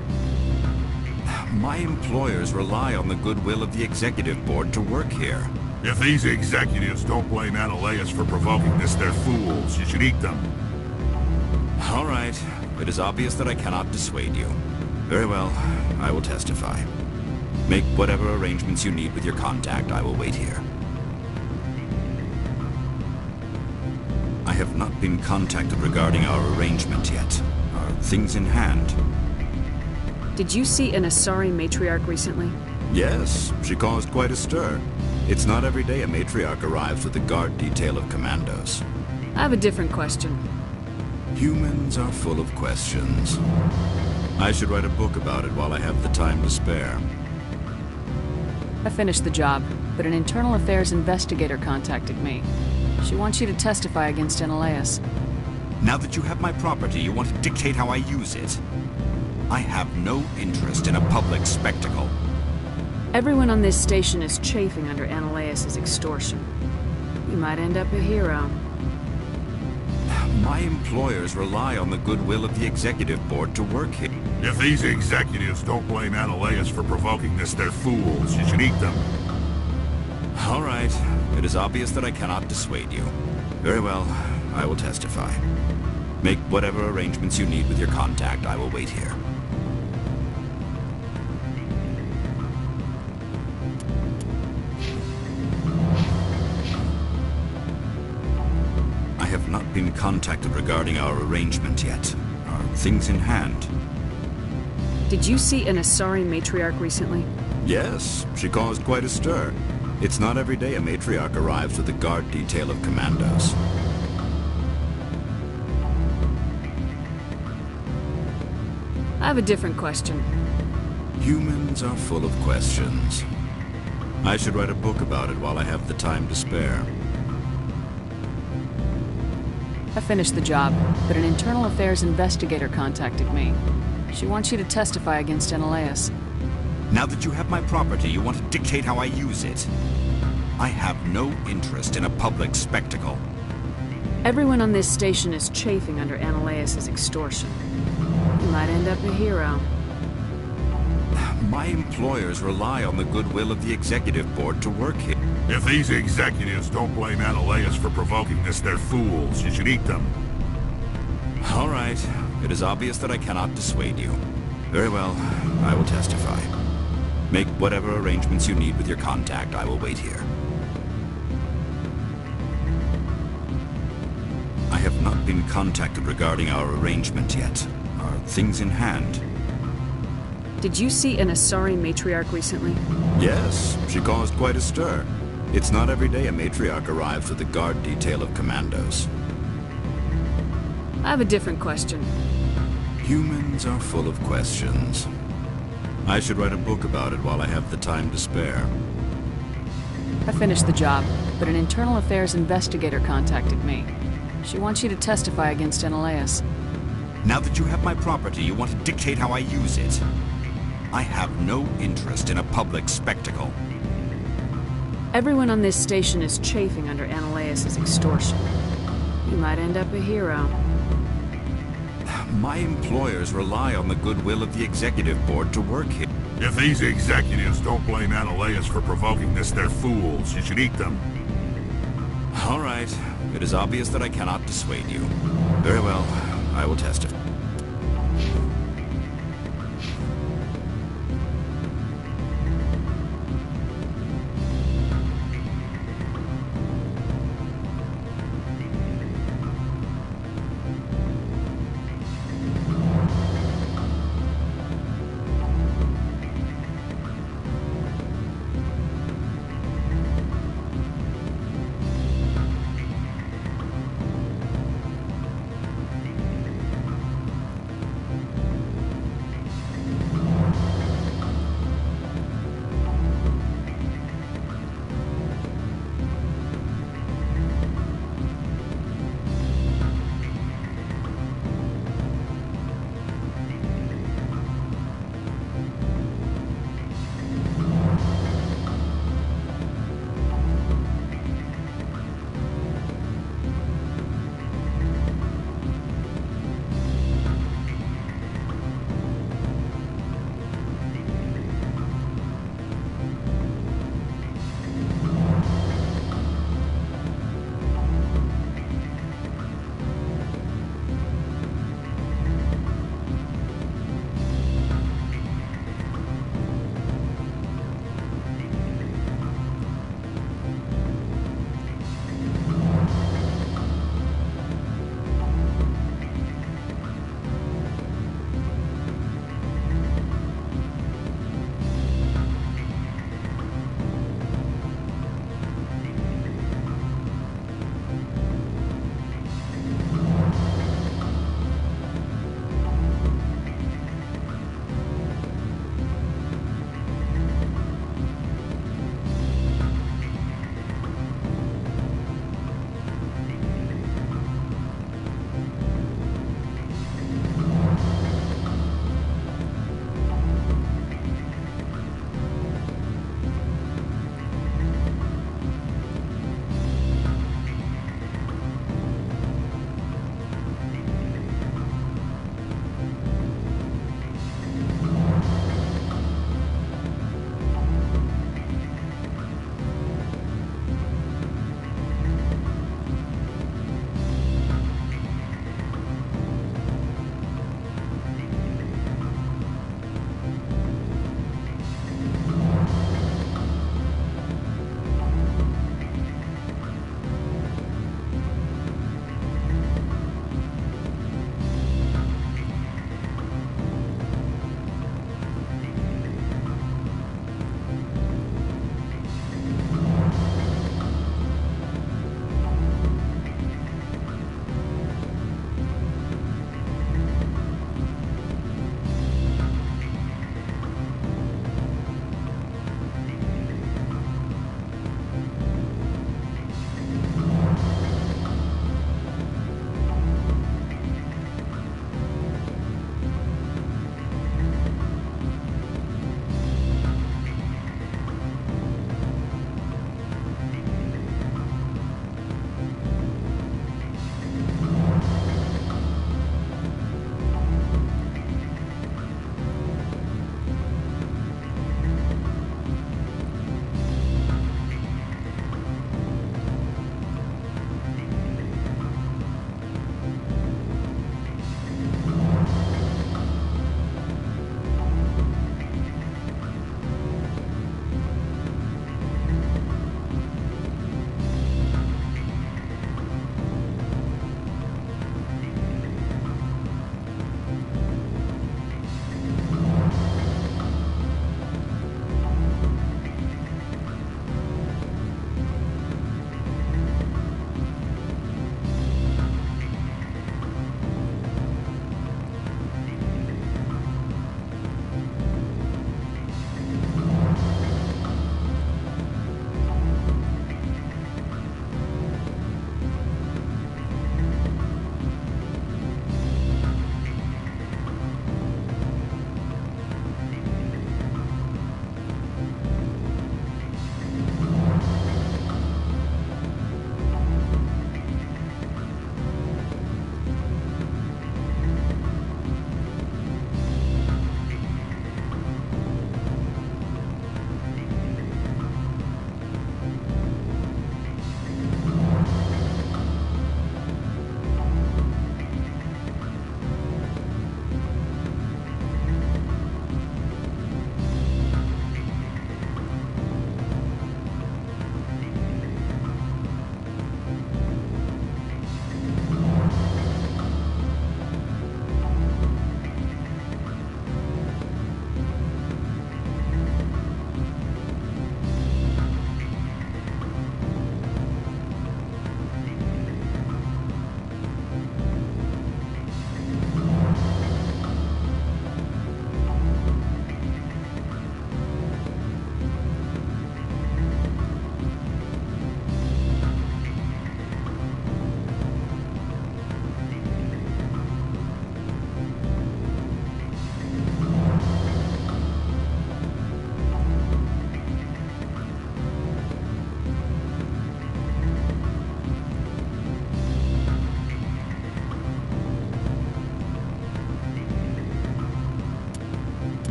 My employers rely on the goodwill of the executive board to work here. If these executives don't blame Eneleus for provoking this, they're fools. You should eat them. All right. It is obvious that I cannot dissuade you. Very well. I will testify. Make whatever arrangements you need with your contact. I will wait here. I have not been contacted regarding our arrangement yet. Are things in hand? Did you see an Asari matriarch recently? Yes, she caused quite a stir. It's not every day a matriarch arrives with a guard detail of commandos. I have a different question. Humans are full of questions. I should write a book about it while I have the time to spare. I finished the job, but an internal affairs investigator contacted me. She wants you to testify against Eneleus. Now that you have my property, you want to dictate how I use it. I have no interest in a public spectacle. Everyone on this station is chafing under Eneleus' extortion. You might end up a hero. My employers rely on the goodwill of the executive board to work here. If these executives don't blame Eneleus for provoking this, they're fools. You should eat them. All right. It is obvious that I cannot dissuade you. Very well. I will testify. Make whatever arrangements you need with your contact. I will wait here. I have not been contacted regarding our arrangement yet. Are things in hand? Did you see an Asari matriarch recently? Yes, she caused quite a stir. It's not every day a matriarch arrives with a guard detail of commandos. I have a different question. Humans are full of questions. I should write a book about it while I have the time to spare. I finished the job, but an internal affairs investigator contacted me. She wants you to testify against Eneleus. Now that you have my property, you want to dictate how I use it. I have no interest in a public spectacle. Everyone on this station is chafing under Eneleus' extortion. You might end up a hero. My employers rely on the goodwill of the executive board to work here. If these executives don't blame Eneleus for provoking this, they're fools. You should eat them. All right. It is obvious that I cannot dissuade you. Very well. I will testify. Make whatever arrangements you need with your contact. I will wait here. I have not been contacted regarding our arrangement yet. Are things in hand? Did you see an Asari matriarch recently? Yes, she caused quite a stir. It's not every day a matriarch arrives with a guard detail of commandos. I have a different question. Humans are full of questions. I should write a book about it while I have the time to spare. I finished the job, but an internal affairs investigator contacted me. She wants you to testify against Eneleus. Now that you have my property, you want to dictate how I use it. I have no interest in a public spectacle. Everyone on this station is chafing under Eneleus' extortion. You might end up a hero. My employers rely on the goodwill of the executive board to work here. If these executives don't blame Eneleus for provoking this, they're fools. You should eat them. All right. It is obvious that I cannot dissuade you. Very well. I will testify.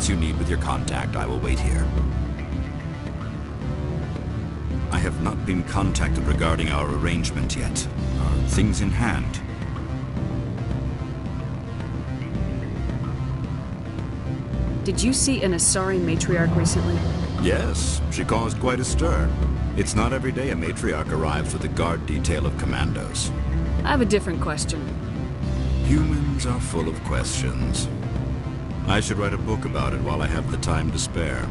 arrangements you need with your contact, I will wait here. I have not been contacted regarding our arrangement yet. Are things in hand? Did you see an Asari matriarch recently? Yes, she caused quite a stir. It's not every day a matriarch arrives with a guard detail of commandos. I have a different question. Humans are full of questions. I should write a book about it while I have the time to spare.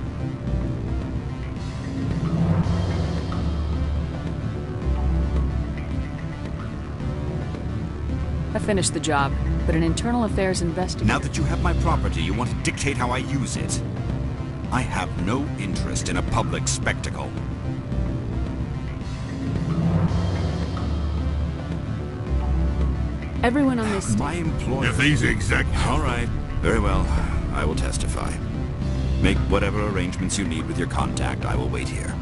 I finished the job, but an internal affairs investigator... Now that you have my property, you want to dictate how I use it. I have no interest in a public spectacle. Everyone on this... My employer... If these executives... All right. Very well. I will testify. Make whatever arrangements you need with your contact. I will wait here.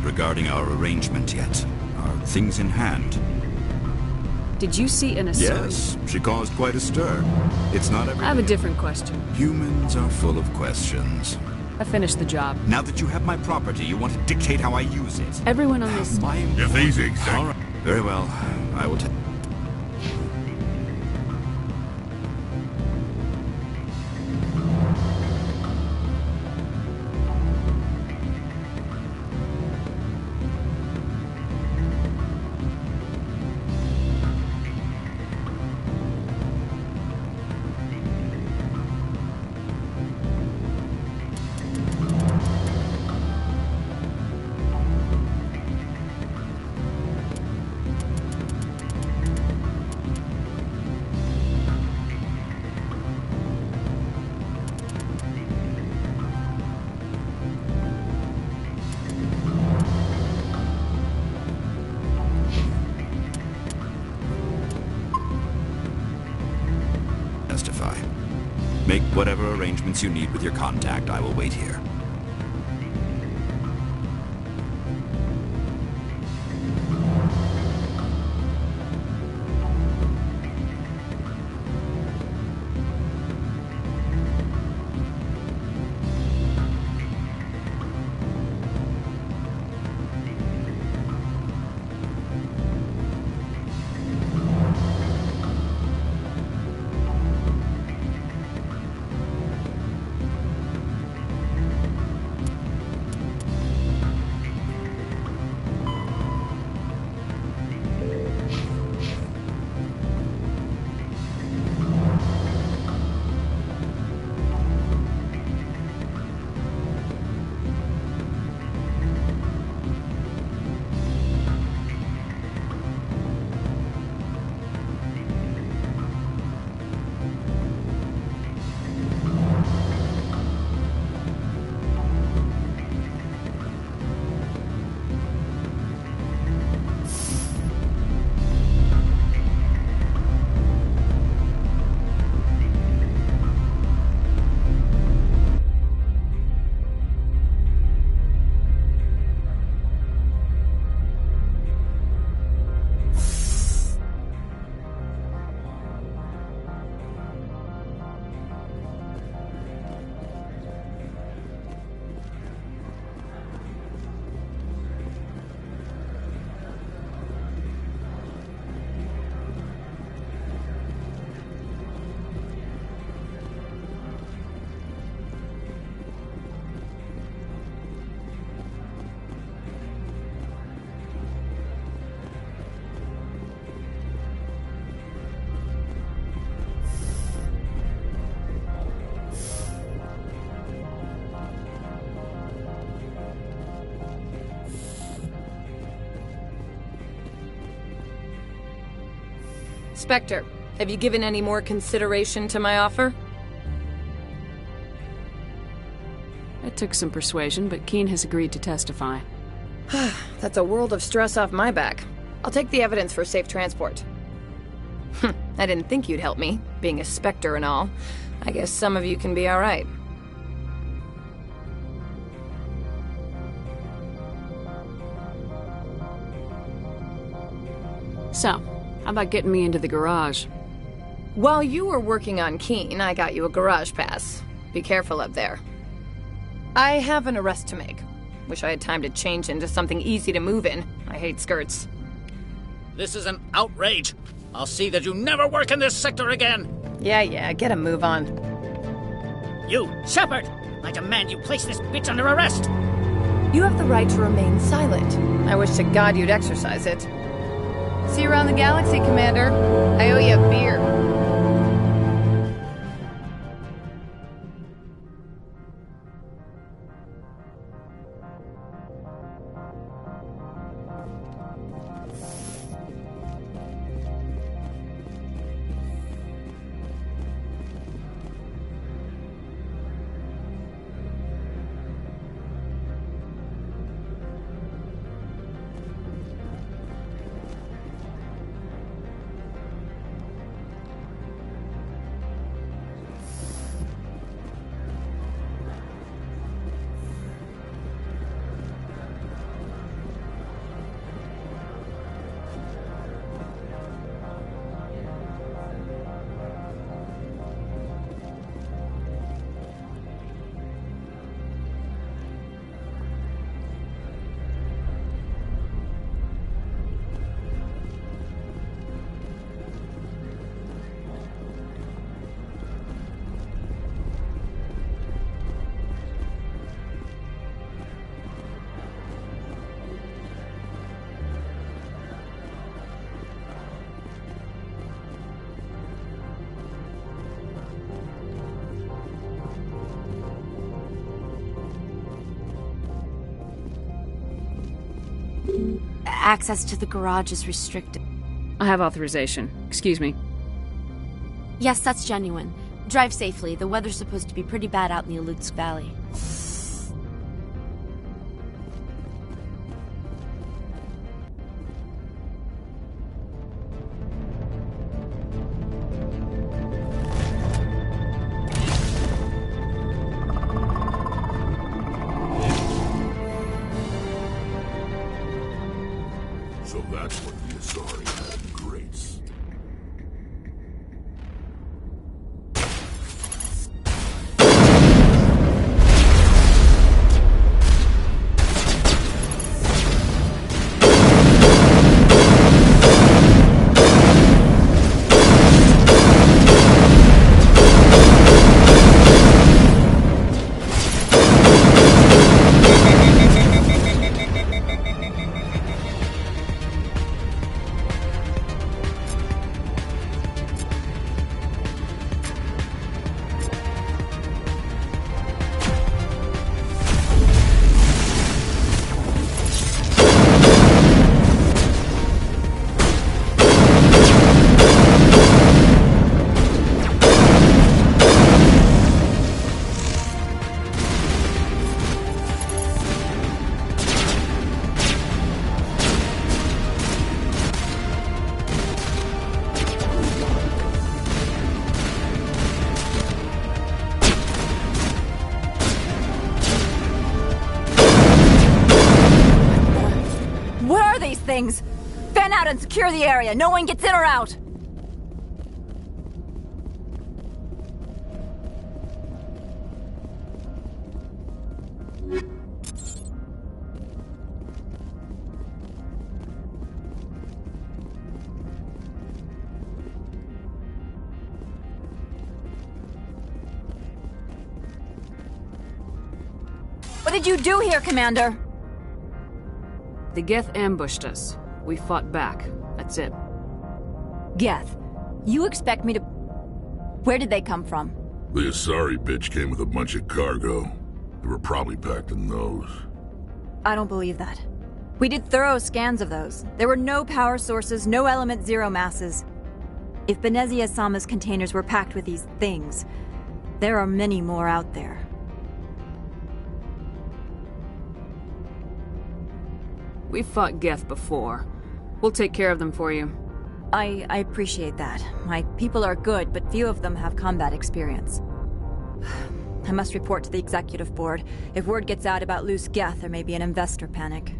regarding our arrangement yet. Are things in hand? Did you see an assault? Yes, she caused quite a stir. It's not every I have a day. different question. Humans are full of questions. I finished the job. Now that you have my property, you want to dictate how I use it. Everyone on this... It's easy, All right. Very well. I will take... testify. Make whatever arrangements you need with your contact. I will wait here. Spectre, have you given any more consideration to my offer? It took some persuasion, but Keen has agreed to testify. That's a world of stress off my back. I'll take the evidence for safe transport. I didn't think you'd help me, being a Spectre and all. I guess some of you can be alright. So, how about getting me into the garage? While you were working on Keen, I got you a garage pass. Be careful up there. I have an arrest to make. Wish I had time to change into something easy to move in. I hate skirts. This is an outrage. I'll see that you never work in this sector again. Yeah, get a move on. You, Shepard! I demand you place this bitch under arrest! You have the right to remain silent. I wish to God you'd exercise it. See you around the galaxy, Commander. I owe you a beer. access to the garage is restricted. I have authorization. Excuse me. Yes, that's genuine. Drive safely. The weather's supposed to be pretty bad out in the Alutsk Valley. So that's what the Asari had in Grace. Things! Fan out and secure the area. No one gets in or out. What did you do here, Commander? The Geth ambushed us. We fought back. That's it. Geth, you expect me to... Where did they come from? The Asari bitch came with a bunch of cargo. They were probably packed in those. I don't believe that. We did thorough scans of those. There were no power sources, no element zero masses. If Benezia Sama's containers were packed with these things, there are many more out there. We've fought Geth before. We'll take care of them for you. I appreciate that. My people are good, but few of them have combat experience. I must report to the executive board. If word gets out about loose Geth, there may be an investor panic.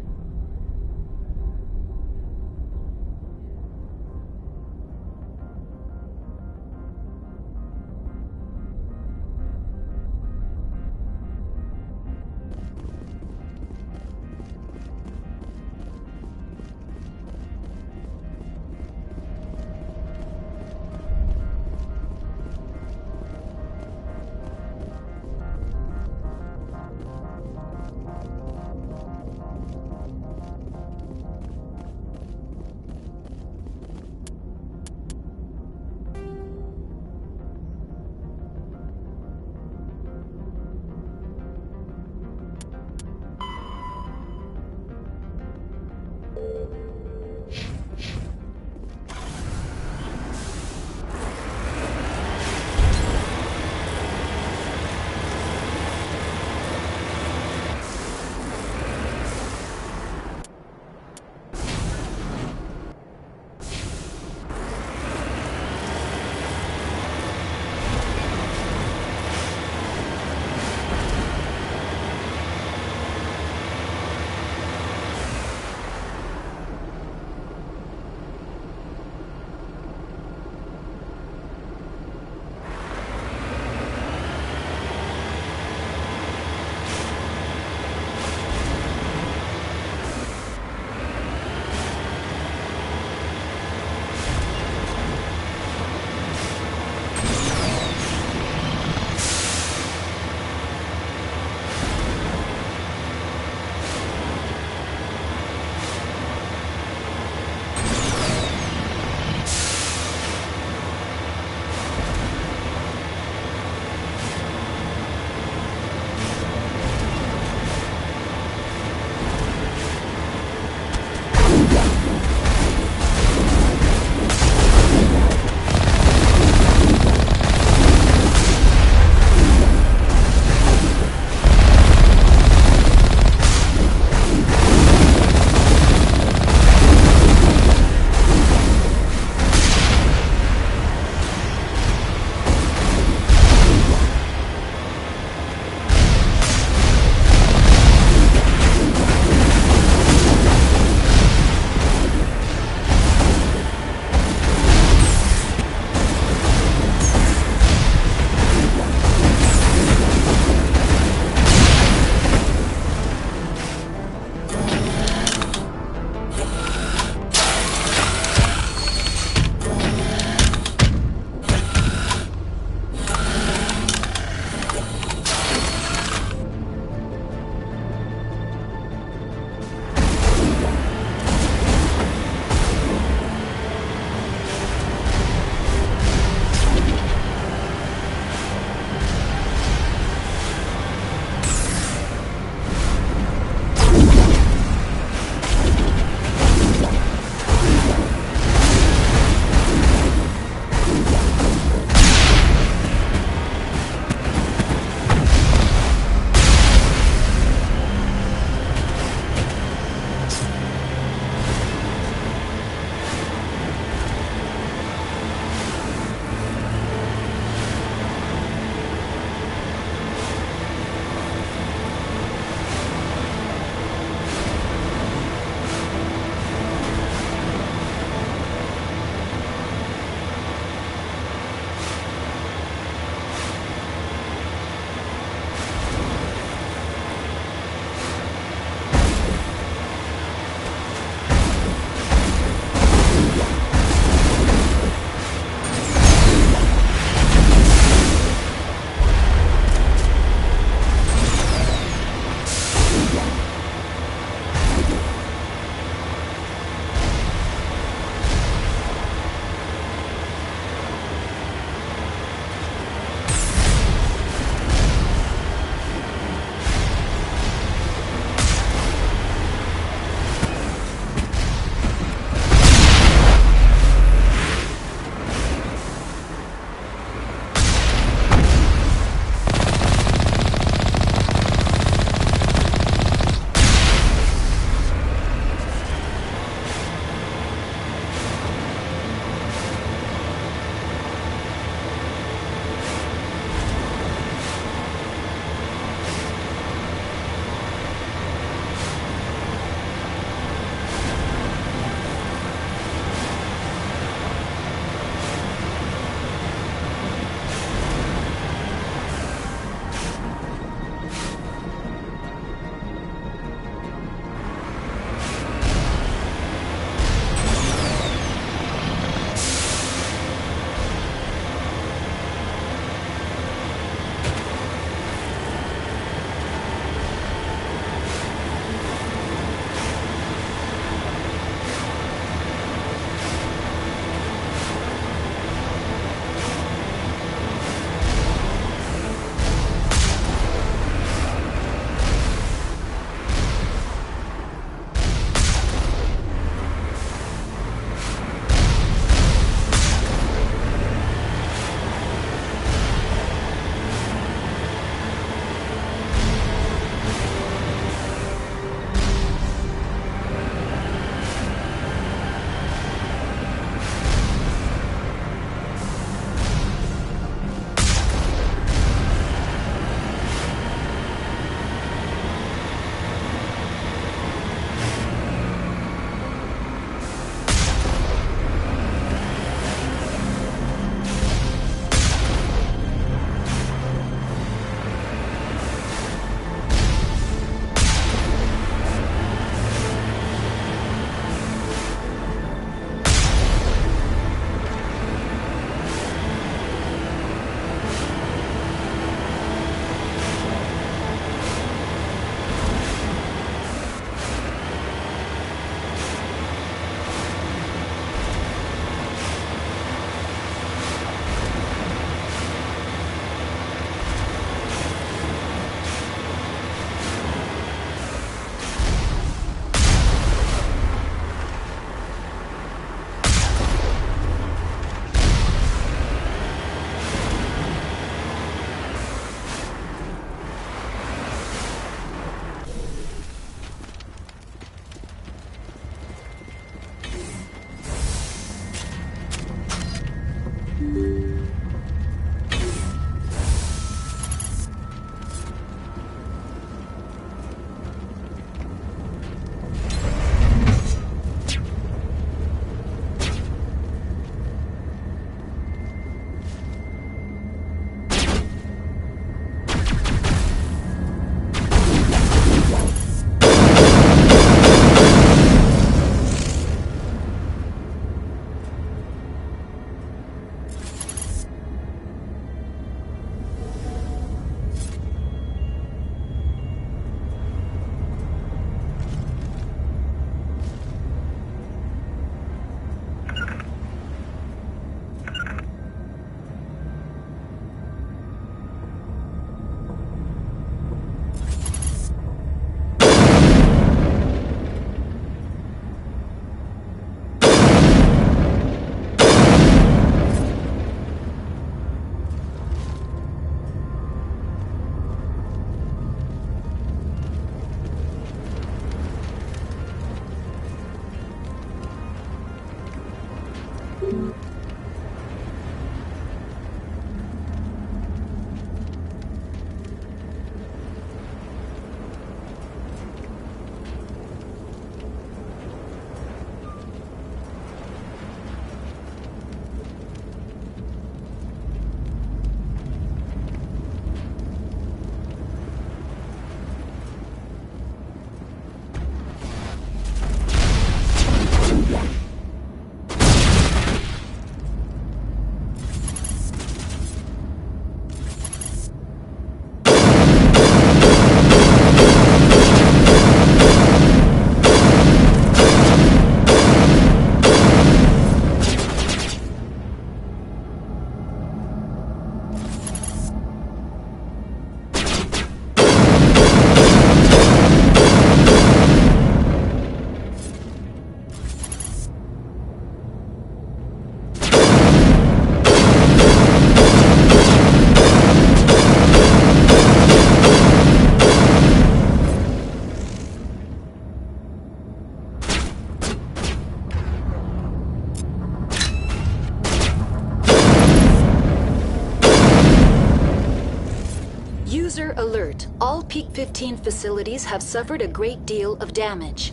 User alert. All Peak 15 facilities have suffered a great deal of damage.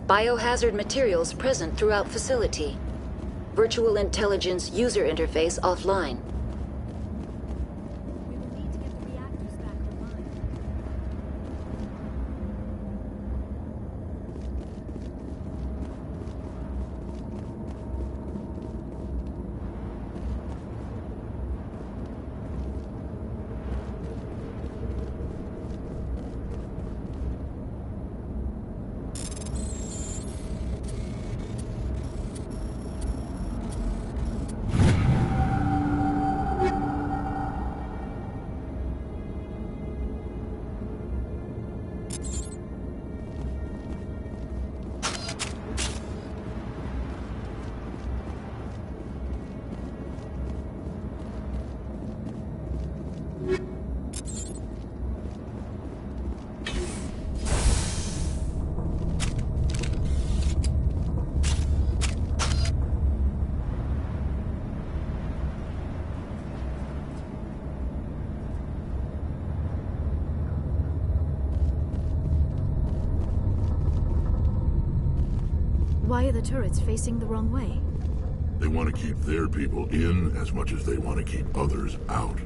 Biohazard materials present throughout facility. Virtual intelligence user interface offline. Why are the turrets facing the wrong way? They want to keep their people in as much as they want to keep others out.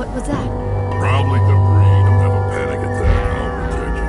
What was that? Probably debris. Don't have a panic attack. I'll protect you.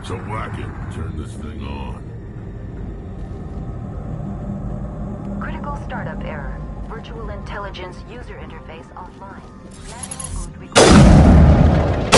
So whack it and turn this thing on. Critical startup error. Virtual intelligence user interface offline. Manual boot required.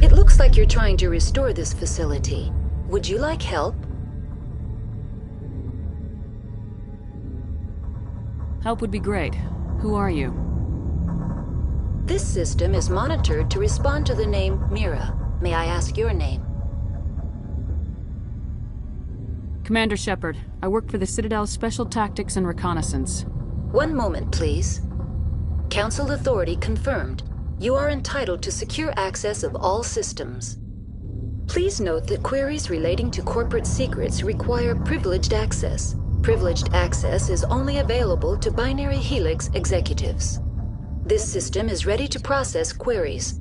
It looks like you're trying to restore this facility. Would you like help? Help would be great. Who are you? This system is monitored to respond to the name Mira. May I ask your name? Commander Shepard. I work for the Citadel's Special Tactics and Reconnaissance. One moment, please. Council authority confirmed. You are entitled to secure access of all systems. Please note that queries relating to corporate secrets require privileged access. Privileged access is only available to Binary Helix executives. This system is ready to process queries.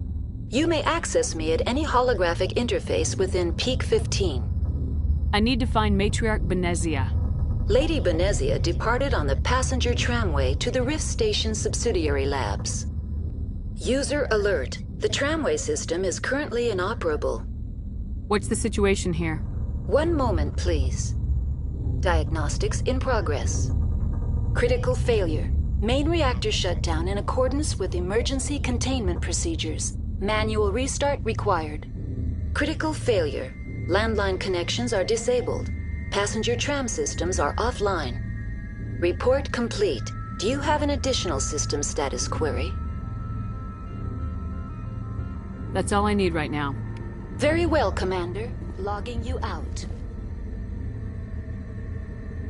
You may access me at any holographic interface within Peak 15. I need to find Matriarch Benezia. Lady Benezia departed on the passenger tramway to the Rift Station subsidiary labs. User alert. The tramway system is currently inoperable. What's the situation here? One moment, please. Diagnostics in progress. Critical failure. Main reactor shut down in accordance with emergency containment procedures. Manual restart required. Critical failure. Landline connections are disabled. Passenger tram systems are offline. Report complete. Do you have an additional system status query? That's all I need right now. Very well, Commander. Logging you out.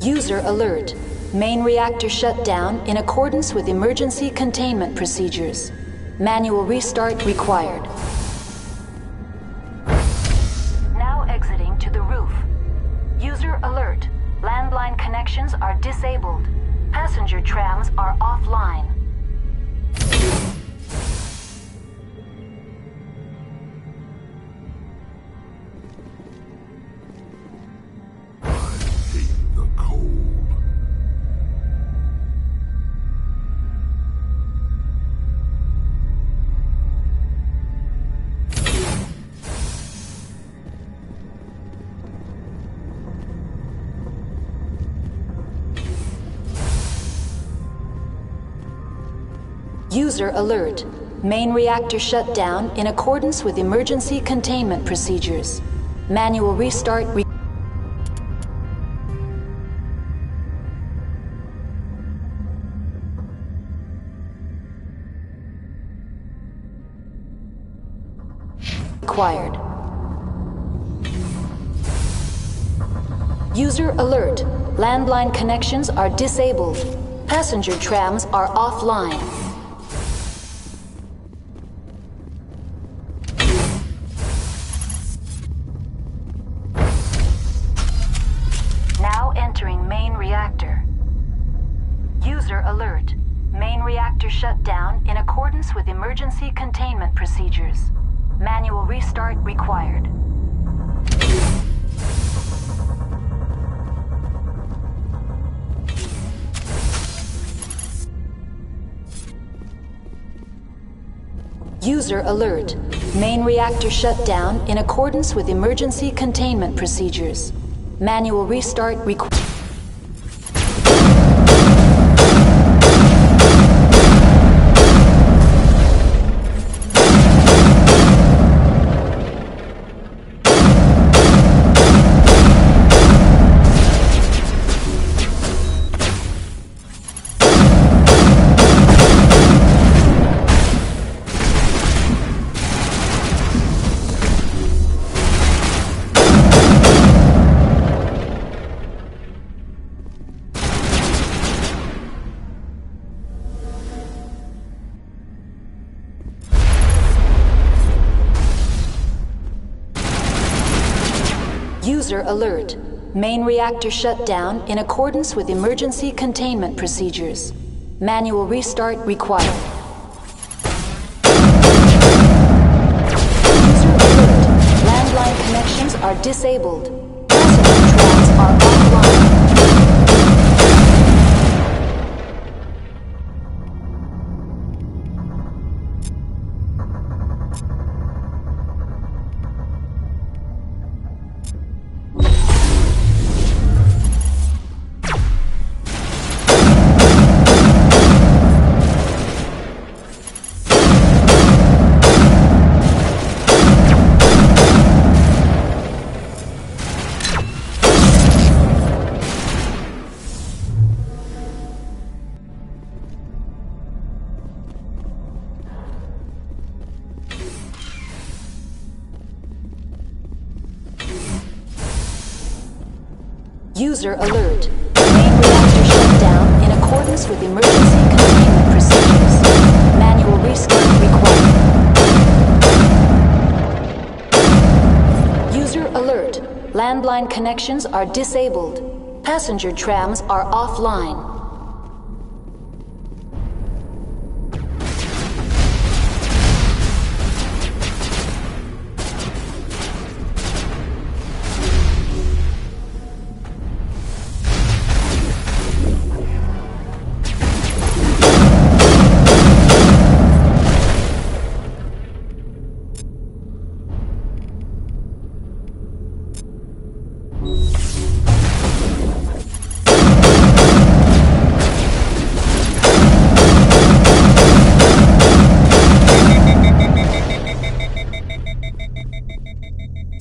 User alert. Main reactor shut down in accordance with emergency containment procedures. Manual restart required. Now exiting to the roof. User alert. Landline connections are disabled. Passenger trams are offline. User alert. Main reactor shut down in accordance with emergency containment procedures. Manual restart required. User alert. Landline connections are disabled. Passenger trams are offline. Now entering main reactor. User alert. Main reactor shut down in accordance with emergency containment procedures. Manual restart required. User alert. Main reactor shut down in accordance with emergency containment procedures. Manual restart required. User alert. Main reactor shut down in accordance with emergency containment procedures. Manual restart required. User alert. Landline connections are disabled. Passenger trams are offline. User alert. Main reactor shut down in accordance with emergency containment procedures. Manual restart required. User alert. Landline connections are disabled. Passenger trams are offline.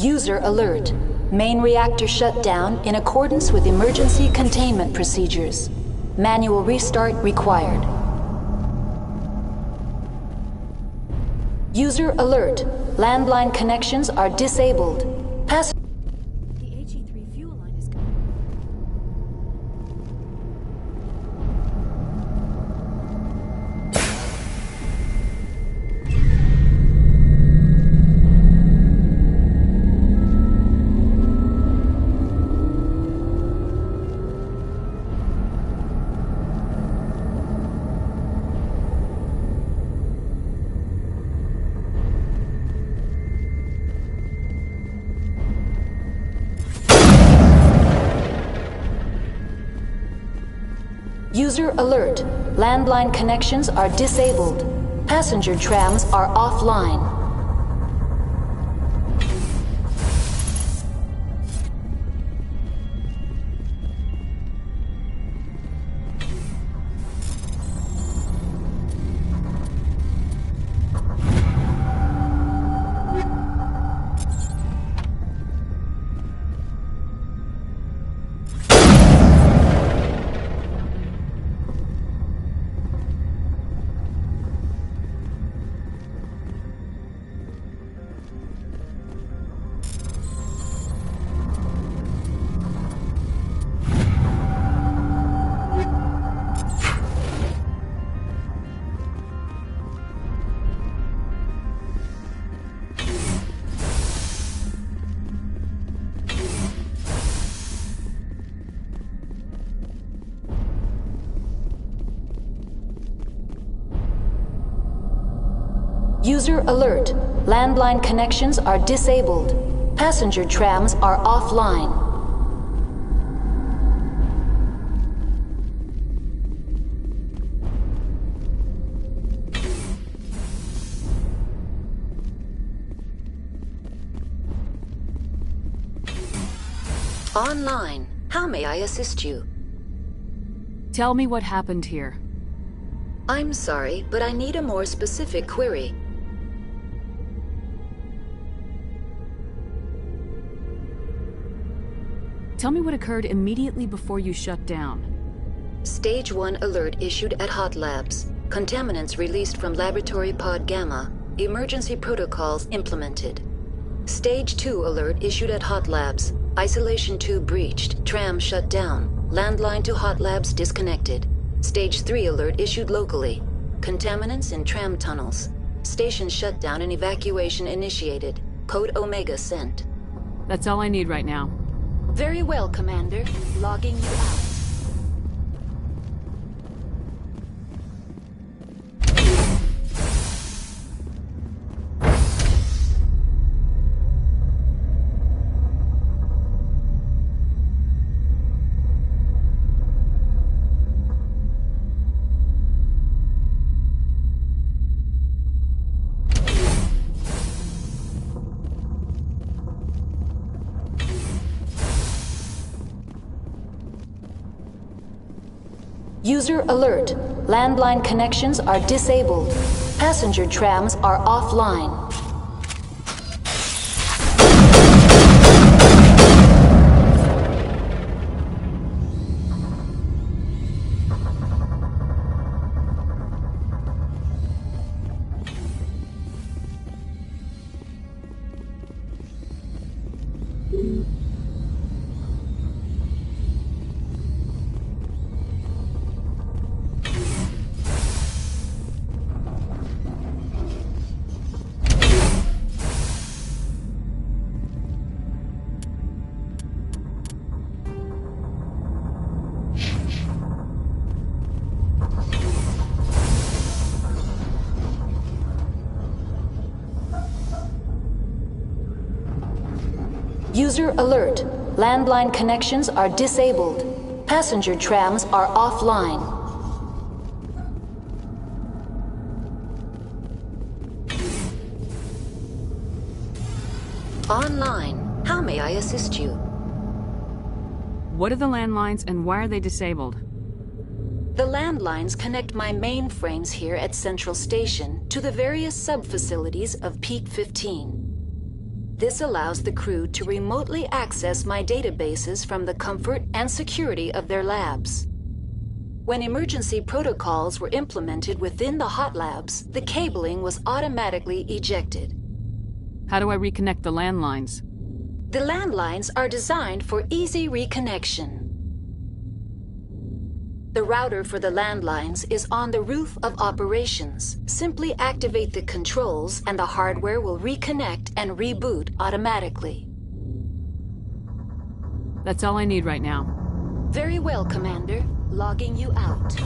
User alert. Main reactor shut down in accordance with emergency containment procedures. Manual restart required. User alert. Landline connections are disabled. User alert. Landline connections are disabled. Passenger trams are offline. User alert. Landline connections are disabled. Passenger trams are offline. Online. How may I assist you? Tell me what happened here. I'm sorry, but I need a more specific query. Tell me what occurred immediately before you shut down. Stage 1 alert issued at Hot Labs. Contaminants released from Laboratory Pod Gamma. Emergency protocols implemented. Stage 2 alert issued at Hot Labs. Isolation 2 breached. Tram shut down. Landline to Hot Labs disconnected. Stage 3 alert issued locally. Contaminants in tram tunnels. Station shutdown and evacuation initiated. Code Omega sent. That's all I need right now. Very well, Commander. Logging you out. User alert. Landline connections are disabled. Passenger trams are offline. User alert. Landline connections are disabled. Passenger trams are offline. Online. How may I assist you? What are the landlines and why are they disabled? The landlines connect my mainframes here at Central Station to the various sub-facilities of Peak 15. This allows the crew to remotely access my databases from the comfort and security of their labs. When emergency protocols were implemented within the hot labs, the cabling was automatically ejected. How do I reconnect the landlines? The landlines are designed for easy reconnection. The router for the landlines is on the roof of operations. Simply activate the controls and the hardware will reconnect and reboot automatically. That's all I need right now. Very well, Commander. Logging you out.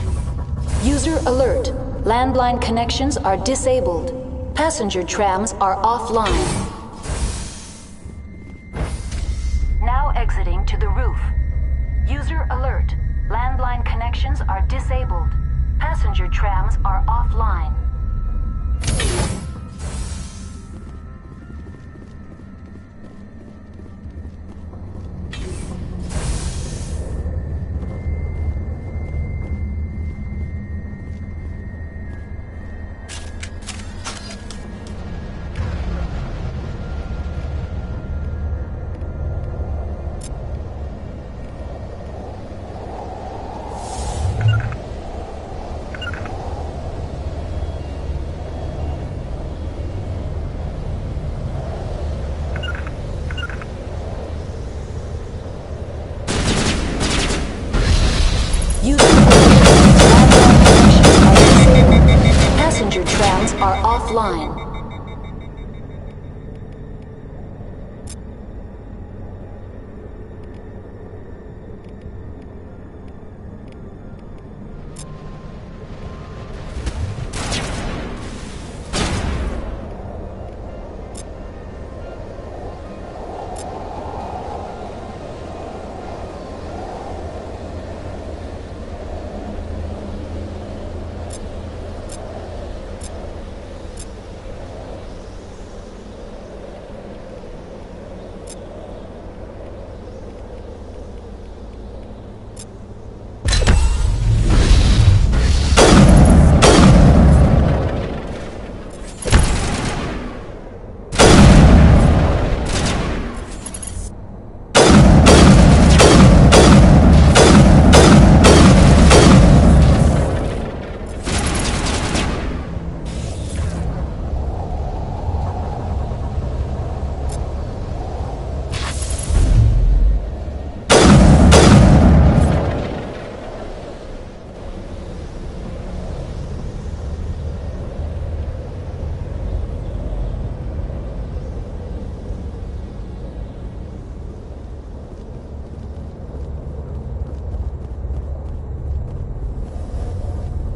User alert. Landline connections are disabled. Passenger trams are offline. Now exiting to the roof. User alert. Landline connections are disabled. Passenger trams are offline.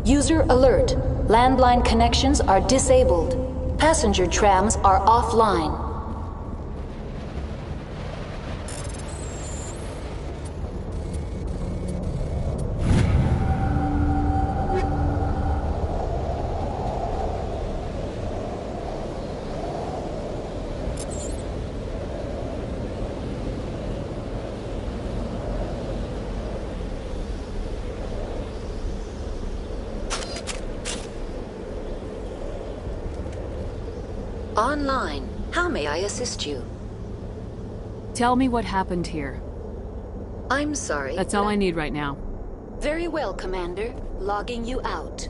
User alert. Landline connections are disabled. Passenger trams are offline. Online. How may I assist you? Tell me what happened here. I'm sorry. That's all I need right now. Very well, Commander. Logging you out.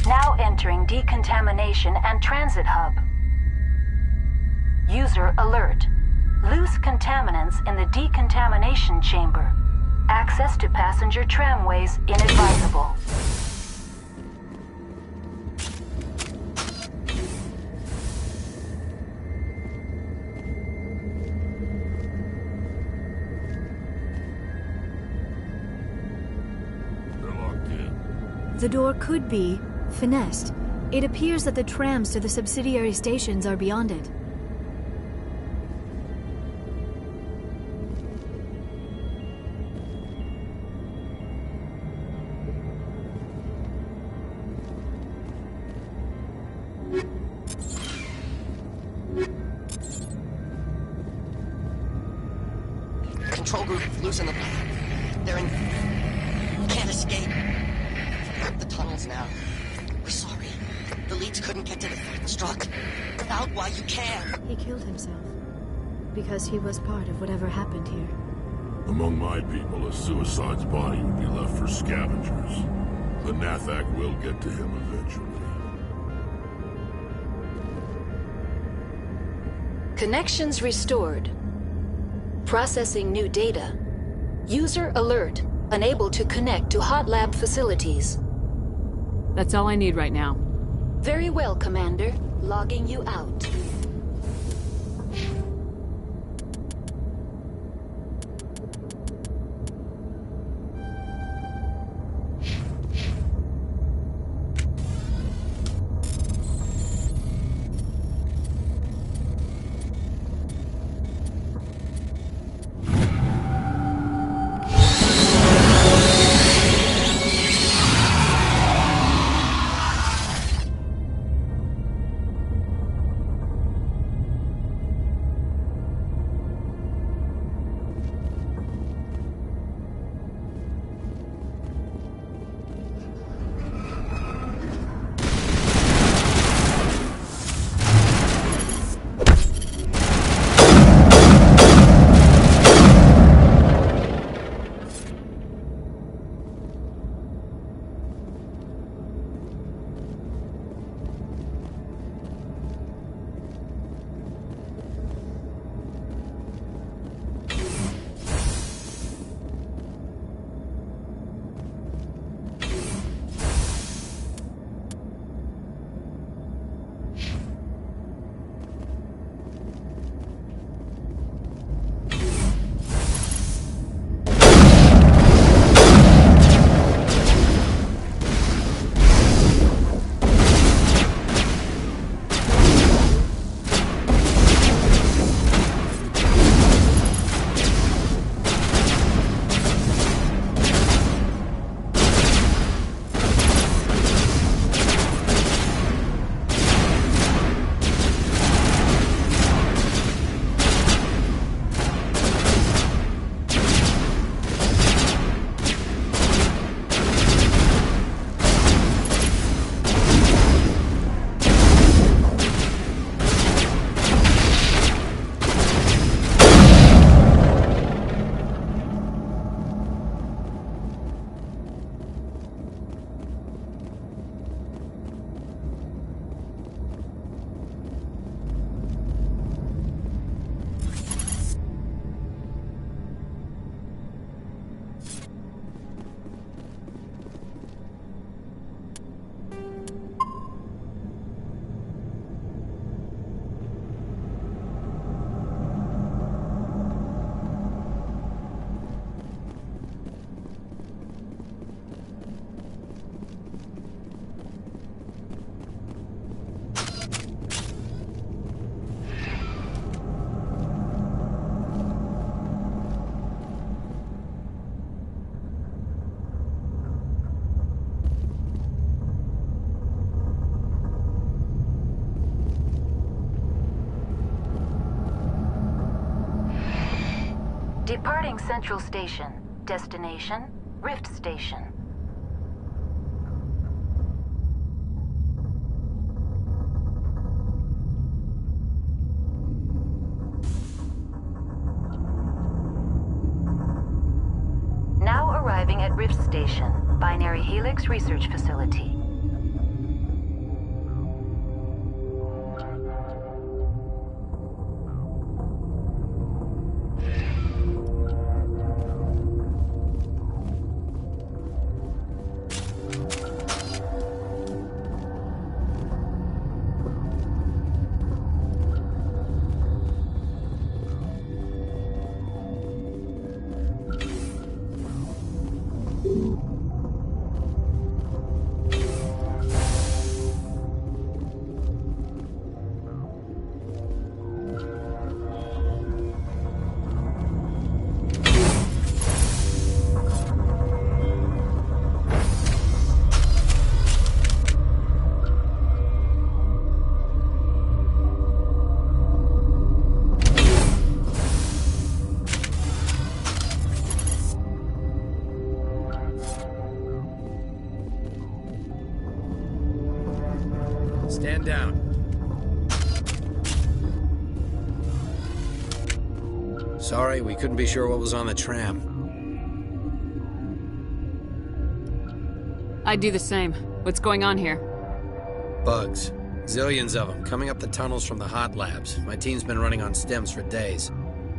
Now entering decontamination and transit hub. User alert. Loose contaminants in the decontamination chamber. Access to passenger tramways inadvisable. The door could be finessed. It appears that the trams to the subsidiary stations are beyond it. Control group, loosen them. They're in... Can't escape. The tunnels now. We're sorry. The leads couldn't get to the struck. Get out while you can. He killed himself. Because he was part of whatever happened here. Among my people, a suicide's body would be left for scavengers. The Nathak will get to him eventually. Connections restored. Processing new data. User alert. Unable to connect to hot lab facilities. That's all I need right now. Very well, Commander. Logging you out. Departing Central Station. Destination, Rift Station. Now arriving at Rift Station, Binary Helix Research Facility. Stand down. Sorry, we couldn't be sure what was on the tram. I'd do the same. What's going on here? Bugs. Zillions of them, coming up the tunnels from the hot labs. My team's been running on stems for days.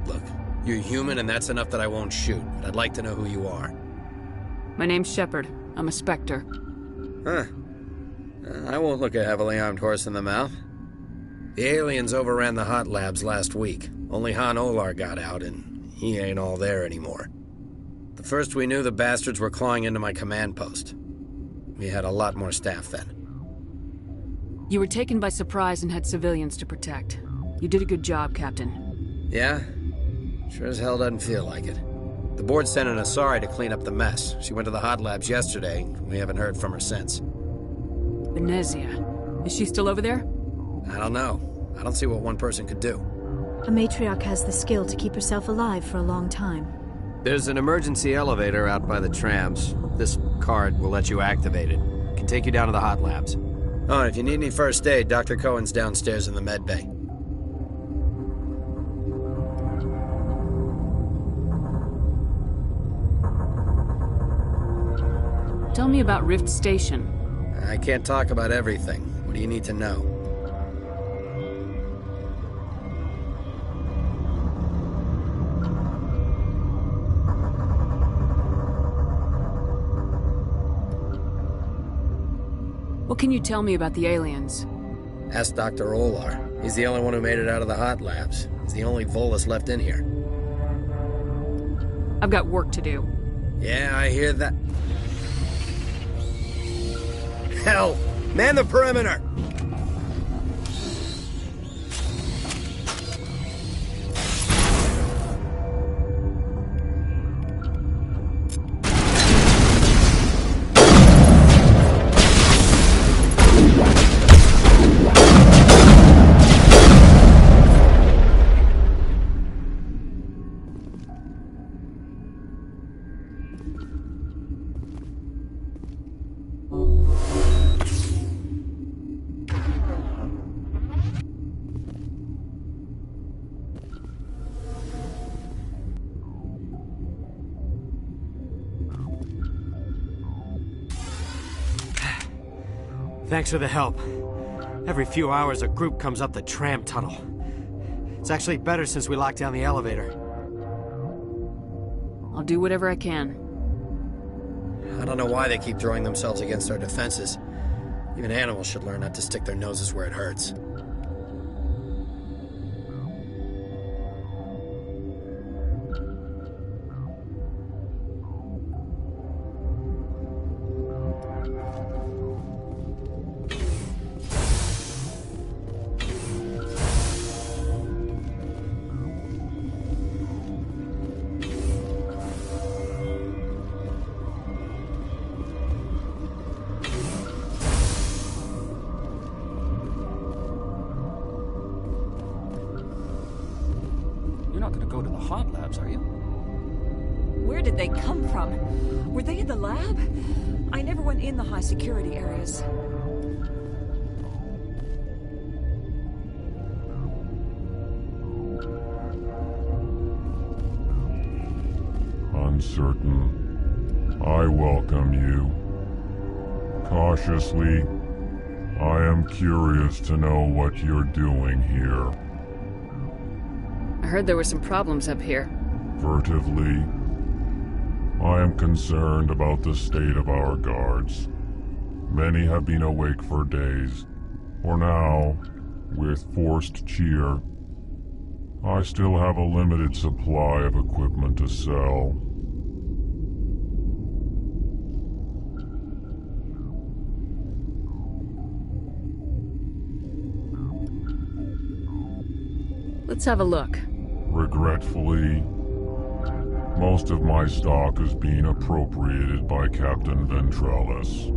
Look, you're human and that's enough that I won't shoot, but I'd like to know who you are. My name's Shepard. I'm a Spectre. Huh. I won't look a heavily armed horse in the mouth. The aliens overran the hot labs last week. Only Han Olar got out, and he ain't all there anymore. The first we knew, the bastards were clawing into my command post. We had a lot more staff then. You were taken by surprise and had civilians to protect. You did a good job, Captain. Yeah? Sure as hell doesn't feel like it. The board sent an Asari to clean up the mess. She went to the hot labs yesterday. We haven't heard from her since. Venezia. Is she still over there? I don't know. I don't see what one person could do. A matriarch has the skill to keep herself alive for a long time. There's an emergency elevator out by the trams. This card will let you activate it. Can take you down to the hot labs. Oh, and if you need any first aid, Dr. Cohen's downstairs in the med bay. Tell me about Rift Station. I can't talk about everything. What do you need to know? What can you tell me about the aliens? Ask Dr. Olar. He's the only one who made it out of the hot labs. He's the only Volus left in here. I've got work to do. Yeah, I hear that. Hell! Man the perimeter! Thanks for the help. Every few hours, a group comes up the tram tunnel. It's actually better since we locked down the elevator. I'll do whatever I can. I don't know why they keep throwing themselves against our defenses. Even animals should learn not to stick their noses where it hurts. You're not gonna go to the hot labs, are you? Where did they come from? Were they in the lab? I never went in the high security areas. Uncertain. I welcome you. Cautiously, I am curious to know what you're doing here. I heard there were some problems up here. Furtively, I am concerned about the state of our guards. Many have been awake for days, or now, with forced cheer. I still have a limited supply of equipment to sell. Let's have a look. Regretfully, most of my stock is being appropriated by Captain Ventrellis.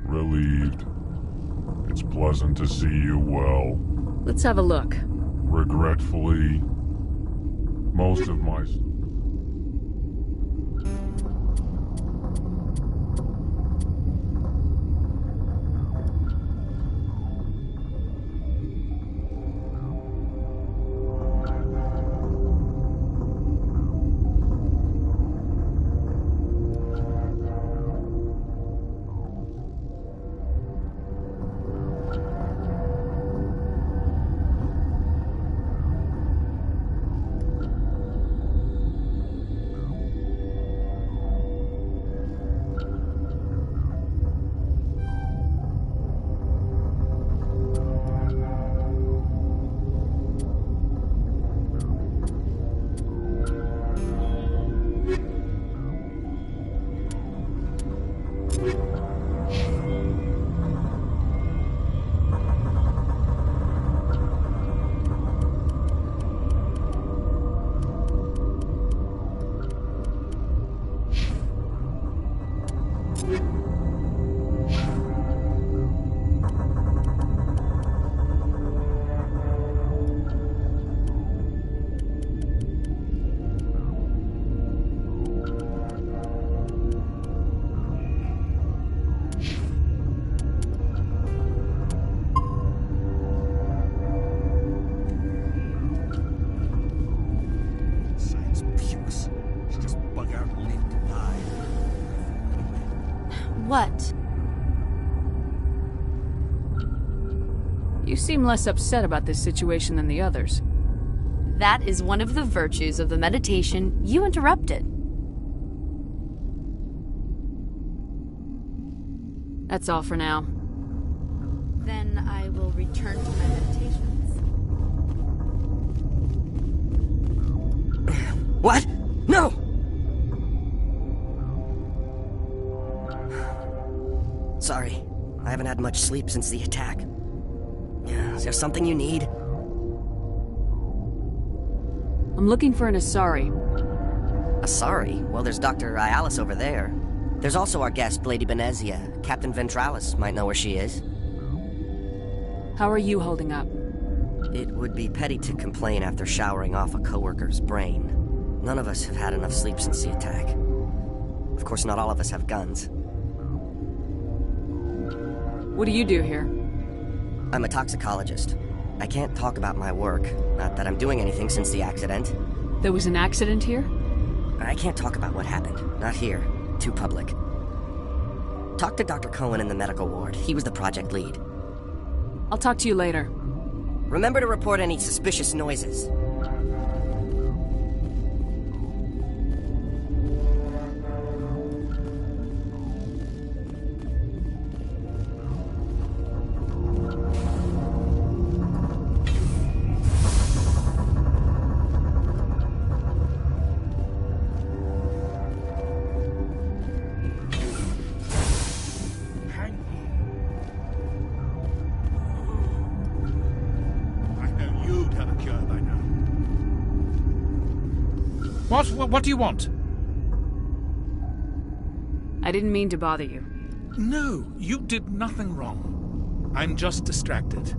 Relieved. It's pleasant to see you well. Let's have a look. Regretfully, most of my... What? You seem less upset about this situation than the others. That is one of the virtues of the meditation you interrupted. That's all for now. Then I will return to my meditations. What? No! Sorry, I haven't had much sleep since the attack. Is there something you need? I'm looking for an Asari. Asari? Well, there's Dr. Ayalis over there. There's also our guest, Lady Benezia. Captain Ventralis might know where she is. How are you holding up? It would be petty to complain after showering off a coworker's brain. None of us have had enough sleep since the attack. Of course, not all of us have guns. What do you do here? I'm a toxicologist. I can't talk about my work. Not that I'm doing anything since the accident. There was an accident here? I can't talk about what happened. Not here. Too public. Talk to Dr. Cohen in the medical ward. He was the project lead. I'll talk to you later. Remember to report any suspicious noises. What do you want? I didn't mean to bother you. No, you did nothing wrong. I'm just distracted.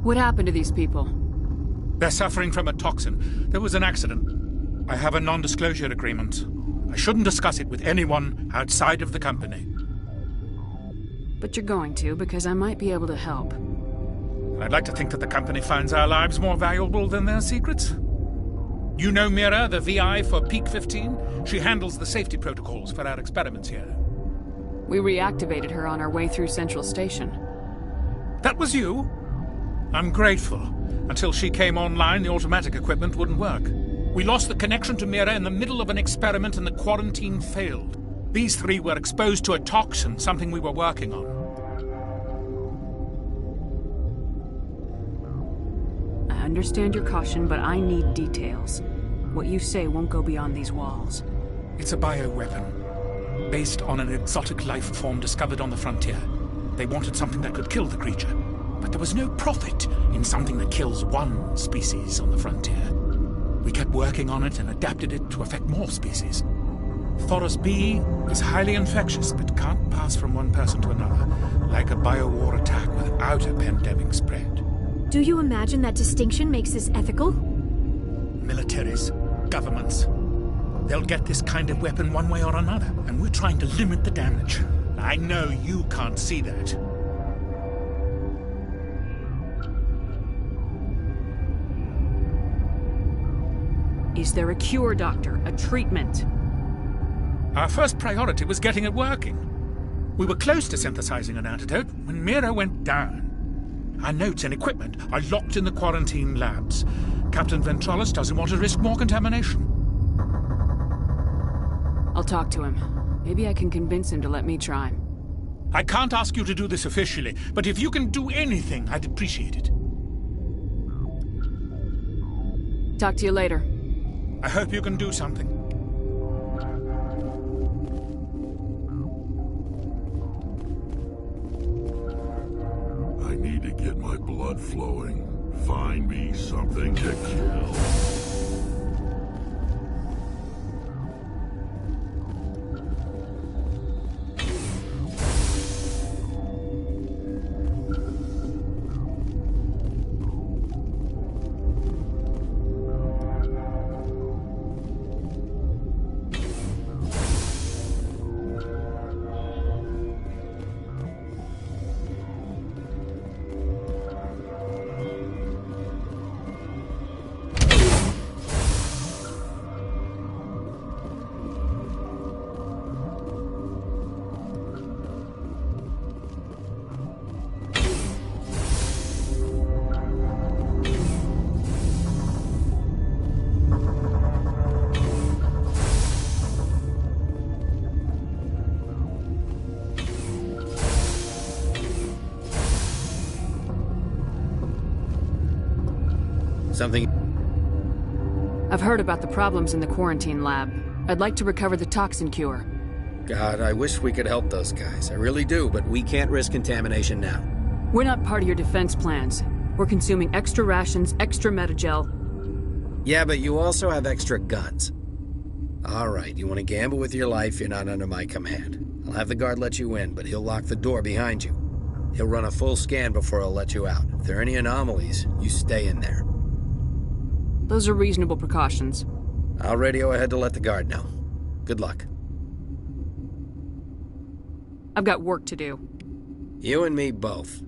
What happened to these people? They're suffering from a toxin. There was an accident. I have a non-disclosure agreement. I shouldn't discuss it with anyone outside of the company. But you're going to, because I might be able to help. I'd like to think that the company finds our lives more valuable than their secrets. You know Mira, the VI for Peak 15? She handles the safety protocols for our experiments here. We reactivated her on our way through Central Station. That was you? I'm grateful. Until she came online, the automatic equipment wouldn't work. We lost the connection to Mira in the middle of an experiment and the quarantine failed. These three were exposed to a toxin, something we were working on. I understand your caution, but I need details. What you say won't go beyond these walls. It's a bioweapon, based on an exotic life form discovered on the frontier. They wanted something that could kill the creature, but there was no profit in something that kills one species on the frontier. We kept working on it and adapted it to affect more species. Thoros B is highly infectious, but can't pass from one person to another, like a biowar attack without a pandemic spread. Do you imagine that distinction makes this ethical? Militaries, governments, they'll get this kind of weapon one way or another, and we're trying to limit the damage. I know you can't see that. Is there a cure, Doctor? A treatment? Our first priority was getting it working. We were close to synthesizing an antidote when Mira went down. Our notes and equipment are locked in the quarantine labs. Captain Ventralis doesn't want to risk more contamination. I'll talk to him. Maybe I can convince him to let me try. I can't ask you to do this officially, but if you can do anything, I'd appreciate it. Talk to you later. I hope you can do something. I need to get my blood flowing. Find me something to kill. Something... I've heard about the problems in the quarantine lab. I'd like to recover the toxin cure. God, I wish we could help those guys. I really do, but we can't risk contamination now. We're not part of your defense plans. We're consuming extra rations, extra metagel. Yeah, but you also have extra guns. All right, you want to gamble with your life, you're not under my command. I'll have the guard let you in, but he'll lock the door behind you. He'll run a full scan before he'll let you out. If there are any anomalies, you stay in there. Those are reasonable precautions. I'll radio ahead to let the guard know. Good luck. I've got work to do. You and me both.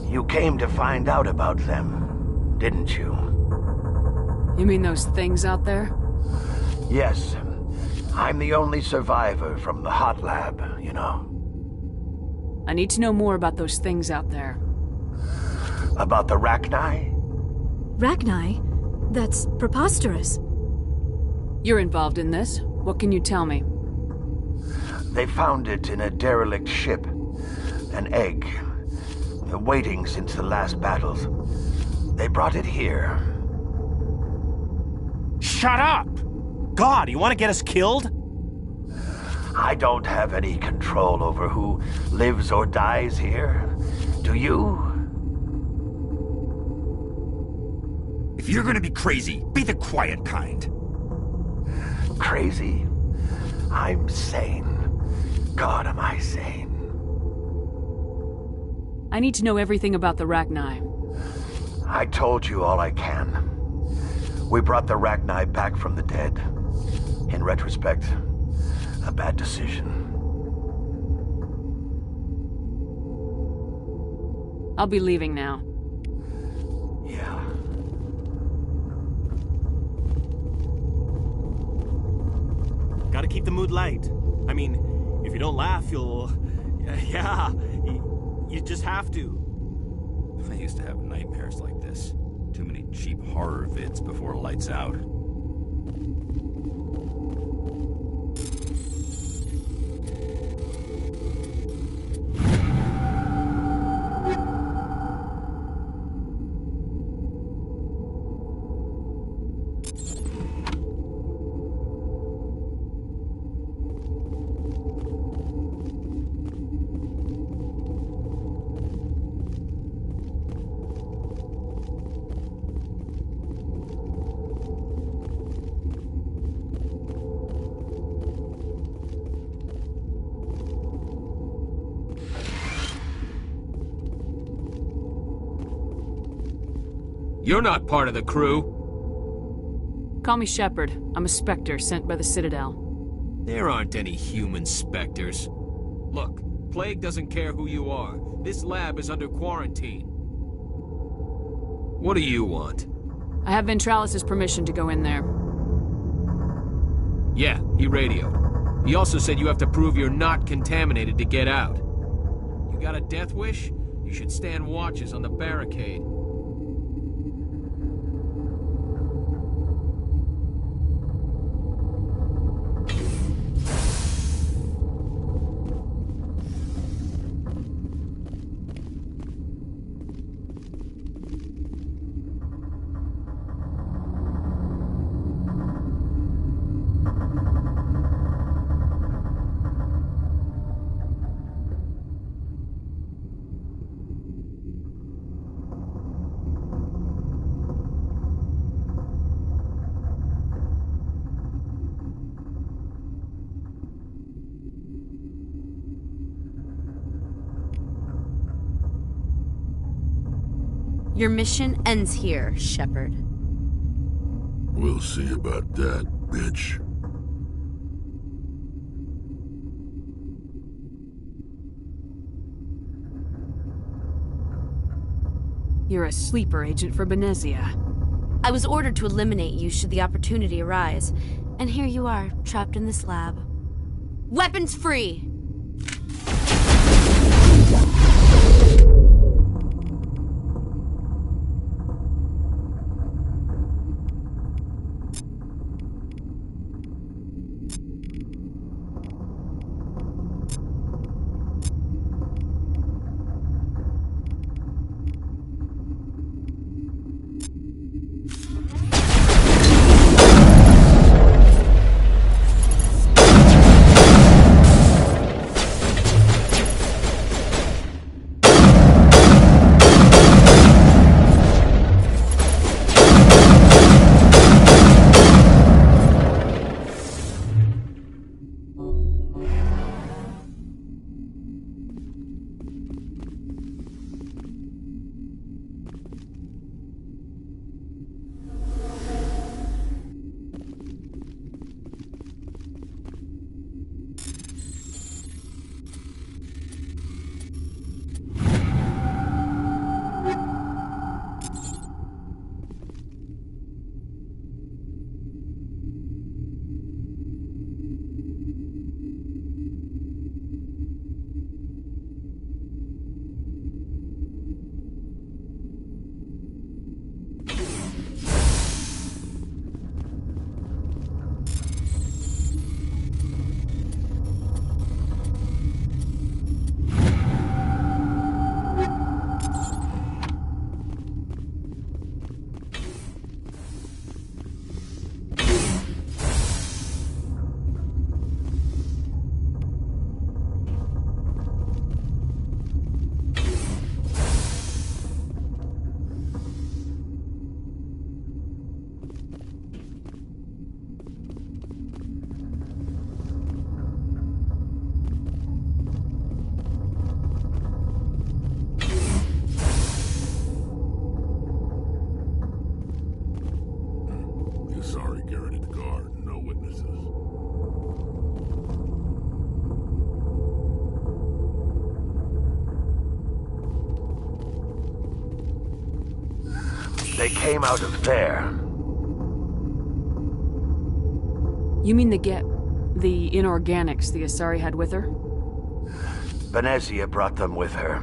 You came to find out about them, didn't you? You mean those things out there? Yes. I'm the only survivor from the hot lab, you know. I need to know more about those things out there. About the Rachni? Rachni? That's preposterous. You're involved in this. What can you tell me? They found it in a derelict ship. An egg. Waiting since the last battles. They brought it here. Shut up! God, you want to get us killed? I don't have any control over who lives or dies here. Do you? If you're gonna be crazy, be the quiet kind. Crazy? I'm sane. God, am I sane. I need to know everything about the Rachni. I told you all I can. We brought the Rachni back from the dead. In retrospect, a bad decision. I'll be leaving now. Yeah. Gotta keep the mood light. I mean, if you don't laugh, you'll... Yeah, you just have to. I used to have nightmares like this. Too many cheap horror vids before lights out. You're not part of the crew. Call me Shepard. I'm a Spectre sent by the Citadel. There aren't any human specters. Look, Plague doesn't care who you are. This lab is under quarantine. What do you want? I have Ventralis' permission to go in there. Yeah, he radioed. He also said you have to prove you're not contaminated to get out. You got a death wish? You should stand watches on the barricade. Your mission ends here, Shepard. We'll see about that, bitch. You're a sleeper agent for Benezia. I was ordered to eliminate you should the opportunity arise, and here you are, trapped in this lab. Weapons free! They came out of there. You mean the inorganics the Asari had with her? Benezia brought them with her.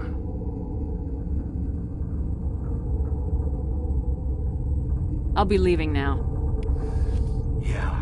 I'll be leaving now. Yeah.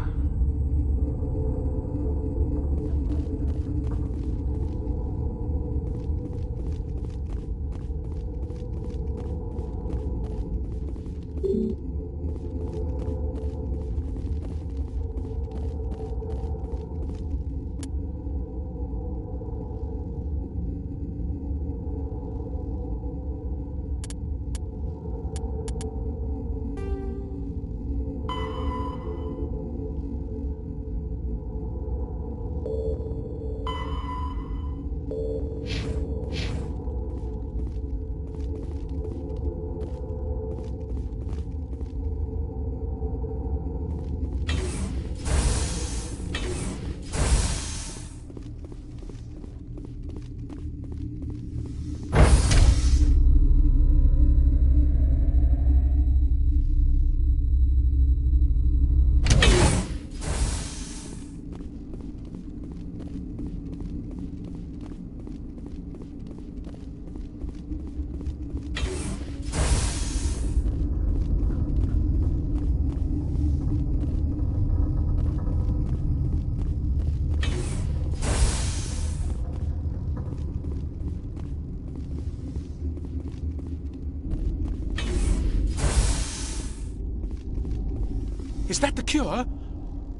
Is that the cure?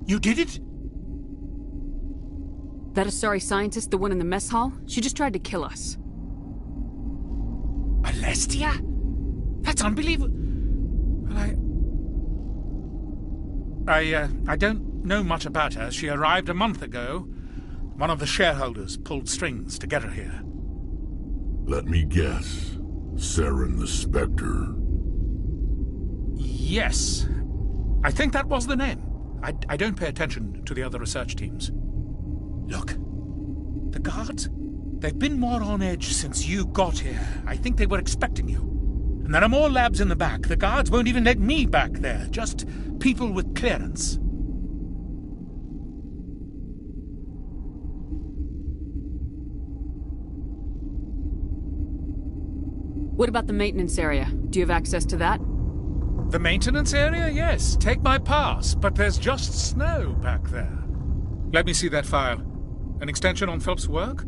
You did it? That Asari scientist, the one in the mess hall? She just tried to kill us. Alestia? That's unbelievable. Well, I don't know much about her. She arrived a month ago. One of the shareholders pulled strings to get her here. Let me guess. Saren the Spectre. Yes. I think that was the name. I don't pay attention to the other research teams. Look, the guards, they've been more on edge since you got here. I think they were expecting you. And there are more labs in the back. The guards won't even let me back there. Just people with clearance. What about the maintenance area? Do you have access to that? The maintenance area? Yes. Take my pass. But there's just snow back there. Let me see that file. An extension on Phelps' work?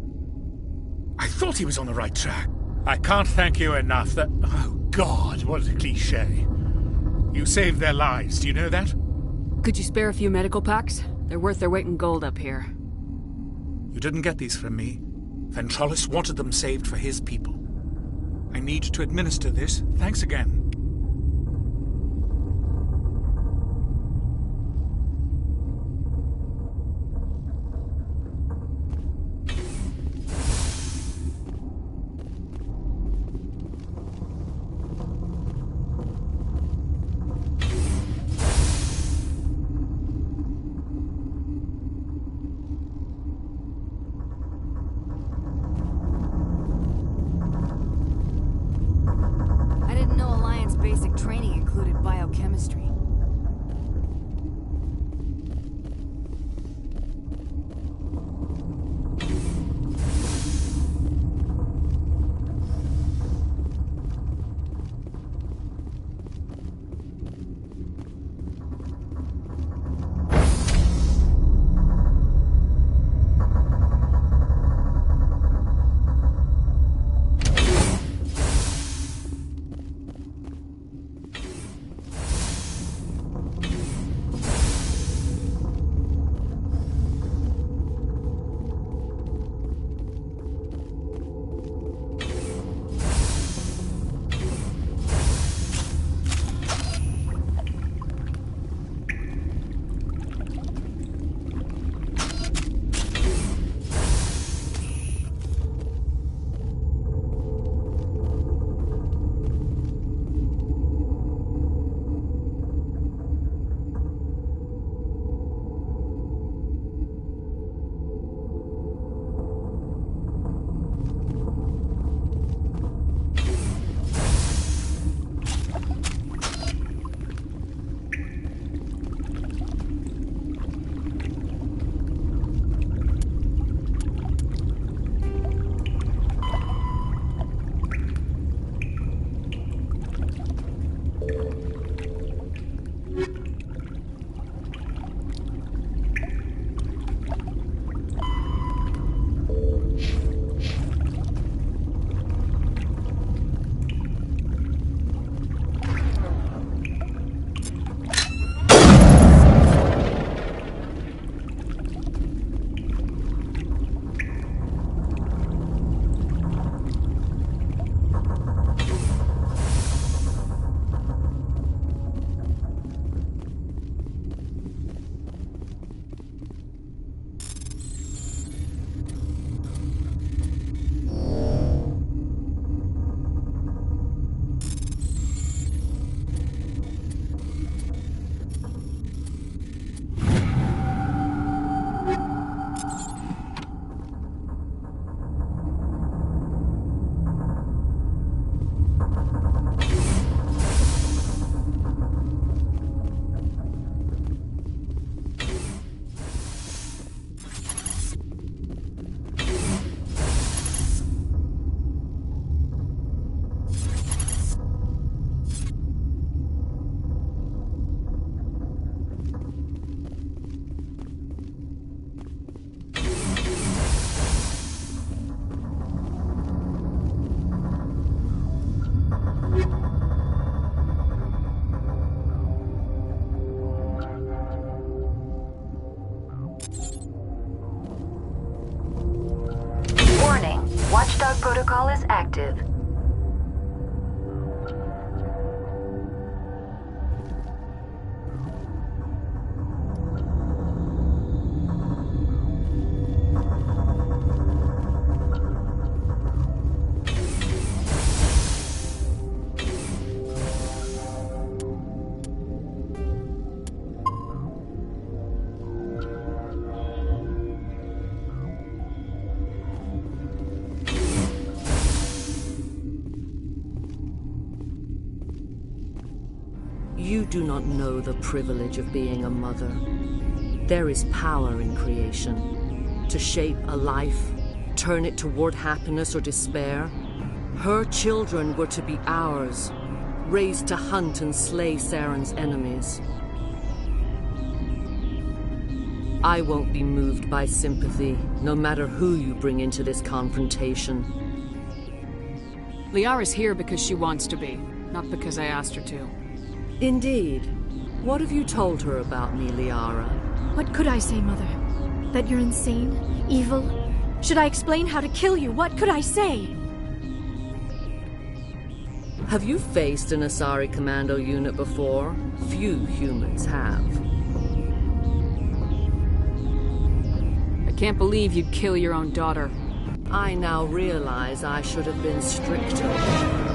I thought he was on the right track. I can't thank you enough that... Oh, God, what a cliché. You saved their lives, do you know that? Could you spare a few medical packs? They're worth their weight in gold up here. You didn't get these from me. Ventrollis wanted them saved for his people. I need to administer this. Thanks again. Basic training included biochemistry. Watchdog protocol is active. You do not know the privilege of being a mother. There is power in creation. To shape a life, turn it toward happiness or despair. Her children were to be ours, raised to hunt and slay Saren's enemies. I won't be moved by sympathy, no matter who you bring into this confrontation. Liara's here because she wants to be, not because I asked her to. Indeed. What have you told her about me, Liara? What could I say, Mother? That you're insane? Evil? Should I explain how to kill you? What could I say? Have you faced an Asari commando unit before? Few humans have. I can't believe you'd kill your own daughter. I now realize I should have been stricter.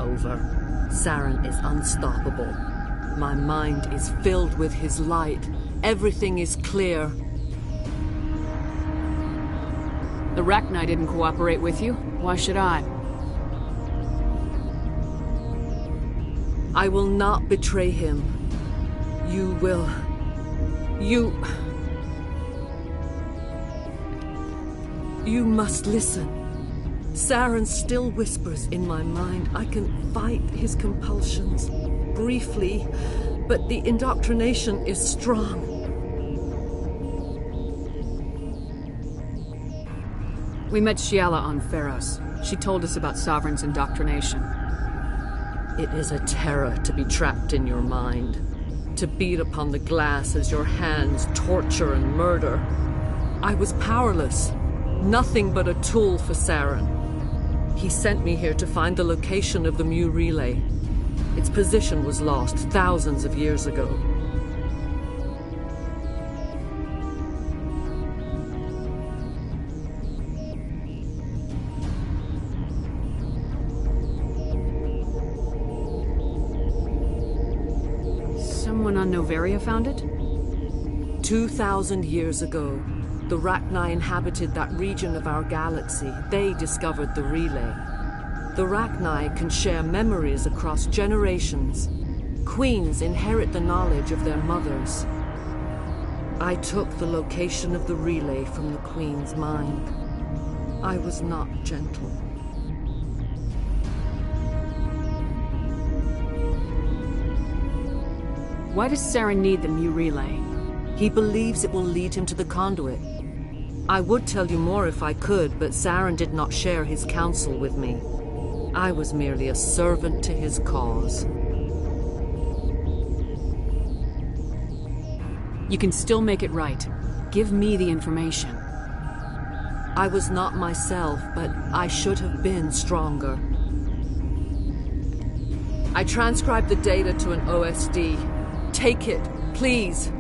over. Saren is unstoppable. My mind is filled with his light. Everything is clear. The Rachni didn't cooperate with you. Why should I? I will not betray him. You will... You must listen. Saren still whispers in my mind. I can fight his compulsions, briefly, but the indoctrination is strong. We met Shiala on Pharos. She told us about Sovereign's indoctrination. It is a terror to be trapped in your mind, to beat upon the glass as your hands torture and murder. I was powerless, nothing but a tool for Saren. He sent me here to find the location of the Mu relay. Its position was lost thousands of years ago. Someone on Noveria found it? 2,000 years ago, the Rachni inhabited that region of our galaxy. They discovered the relay. The Rachni can share memories across generations. Queens inherit the knowledge of their mothers. I took the location of the relay from the Queen's mind. I was not gentle. Why does Saren need the Mu relay? He believes it will lead him to the conduit. I would tell you more if I could, but Saren did not share his counsel with me. I was merely a servant to his cause. You can still make it right. Give me the information. I was not myself, but I should have been stronger. I transcribed the data to an OSD. Take it, please.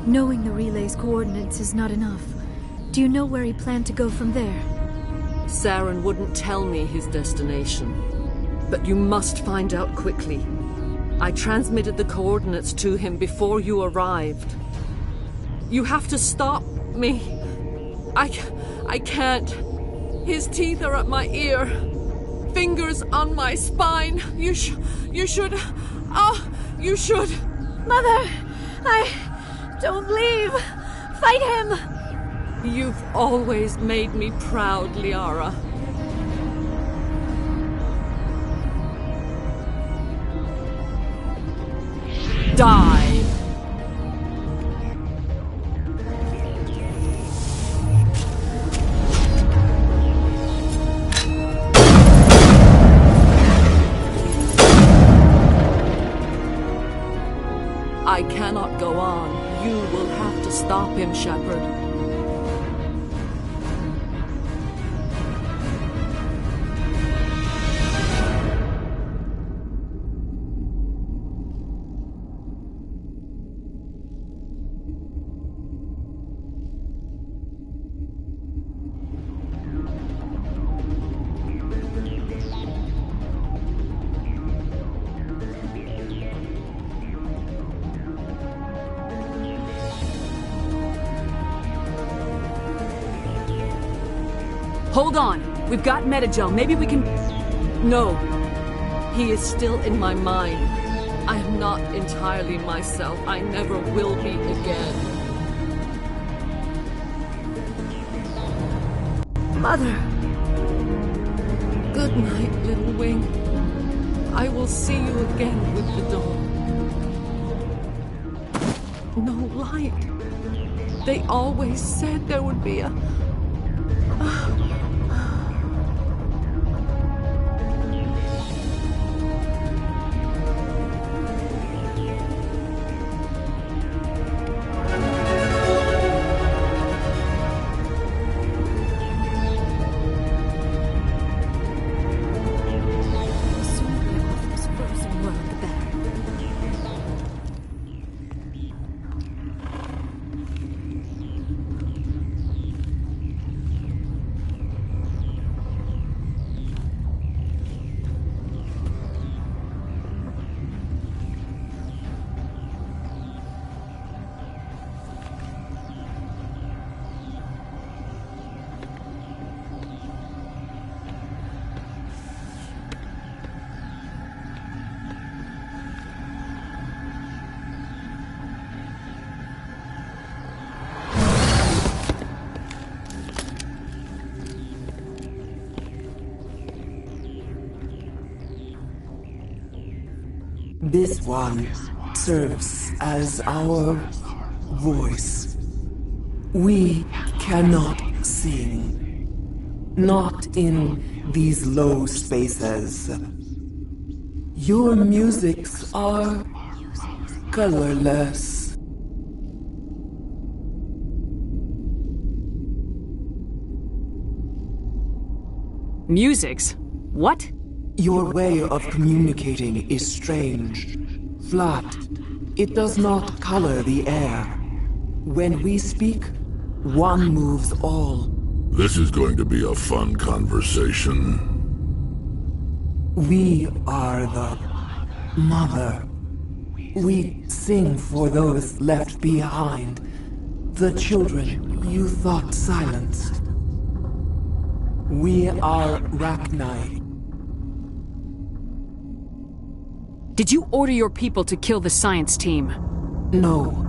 Knowing the relay's coordinates is not enough. Do you know where he planned to go from there? Saren wouldn't tell me his destination. But you must find out quickly. I transmitted the coordinates to him before you arrived. You have to stop me. I can't. His teeth are at my ear. Fingers on my spine. You should... Oh, you should... Mother! Don't leave! Fight him! You've always made me proud, Liara. Die! I cannot go on. You will have to stop him, Shepard. Hold on. We've got Metagel. Maybe we can... No. He is still in my mind. I am not entirely myself. I never will be again. Mother! Good night, little wing. I will see you again with the dawn. No light. They always said there would be a... This one serves as our voice. We cannot sing. Not in these low spaces. Your musics are colorless. Musics? What? Your way of communicating is strange. Flat. It does not color the air. When we speak, one moves all. This is going to be a fun conversation. We are the mother. We sing for those left behind. The children you thought silenced. We are Rachni. Did you order your people to kill the science team? No.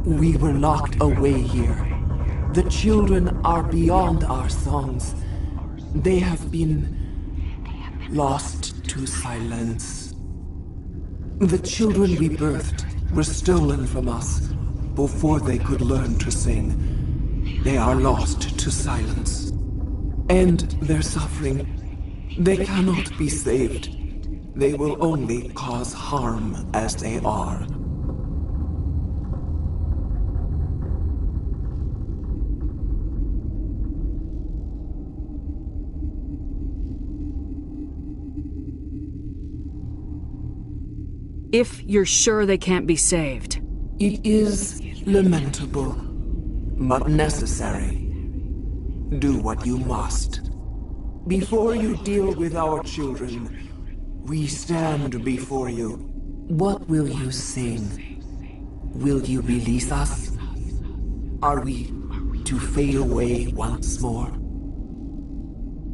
We were locked away here. The children are beyond our songs. They have been lost to silence. The children we birthed were stolen from us before they could learn to sing. They are lost to silence. And their suffering, they cannot be saved. They will only cause harm as they are. If you're sure they can't be saved. It is lamentable, but necessary. Do what you must. Before you deal with our children, we stand before you. What will you sing? Will you release us? Are we to fade away once more?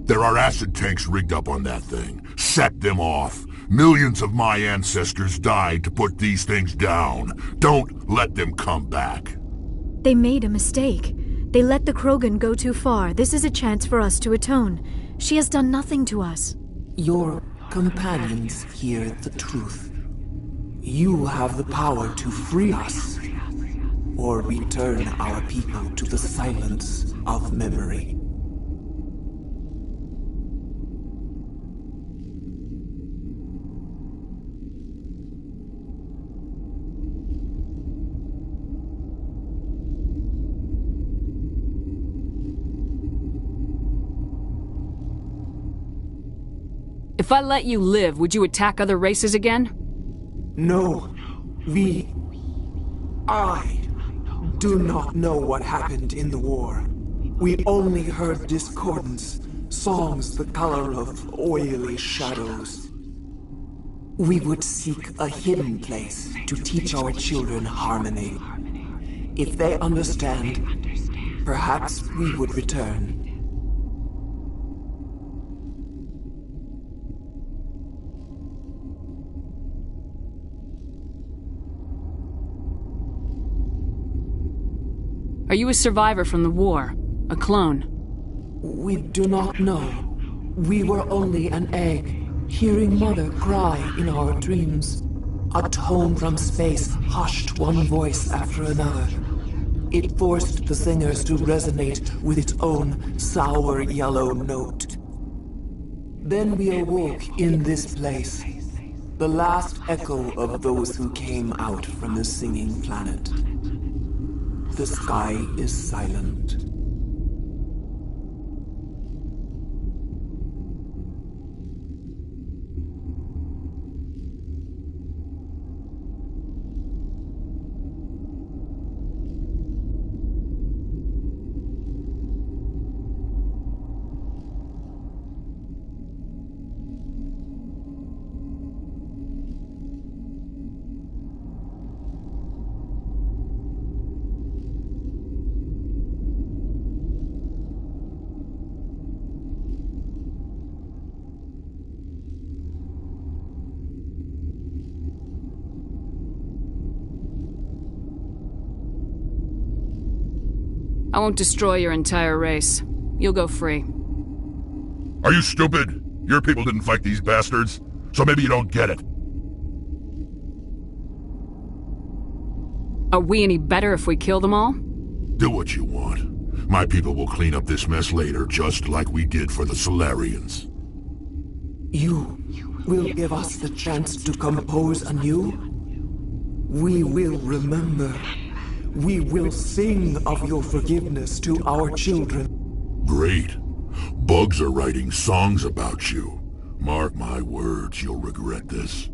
There are acid tanks rigged up on that thing. Set them off. Millions of my ancestors died to put these things down. Don't let them come back. They made a mistake. They let the Krogan go too far. This is a chance for us to atone. She has done nothing to us. Your companions hear the truth. You have the power to free us, or return our people to the silence of memory. If I let you live, would you attack other races again? No. I do not know what happened in the war. We only heard discordance, songs the color of oily shadows. We would seek a hidden place to teach our children harmony. If they understand, perhaps we would return. Are you a survivor from the war? A clone? We do not know. We were only an egg, hearing Mother cry in our dreams. A tone from space hushed one voice after another. It forced the singers to resonate with its own sour yellow note. Then we awoke in this place, the last echo of those who came out from the singing planet. The sky is silent. I won't destroy your entire race. You'll go free. Are you stupid? Your people didn't fight these bastards, so maybe you don't get it. Are we any better if we kill them all? Do what you want. My people will clean up this mess later, just like we did for the Solarians. You will give us the chance to compose anew? We will remember. We will sing of your forgiveness to our children. Great. Bugs are writing songs about you. Mark my words, you'll regret this.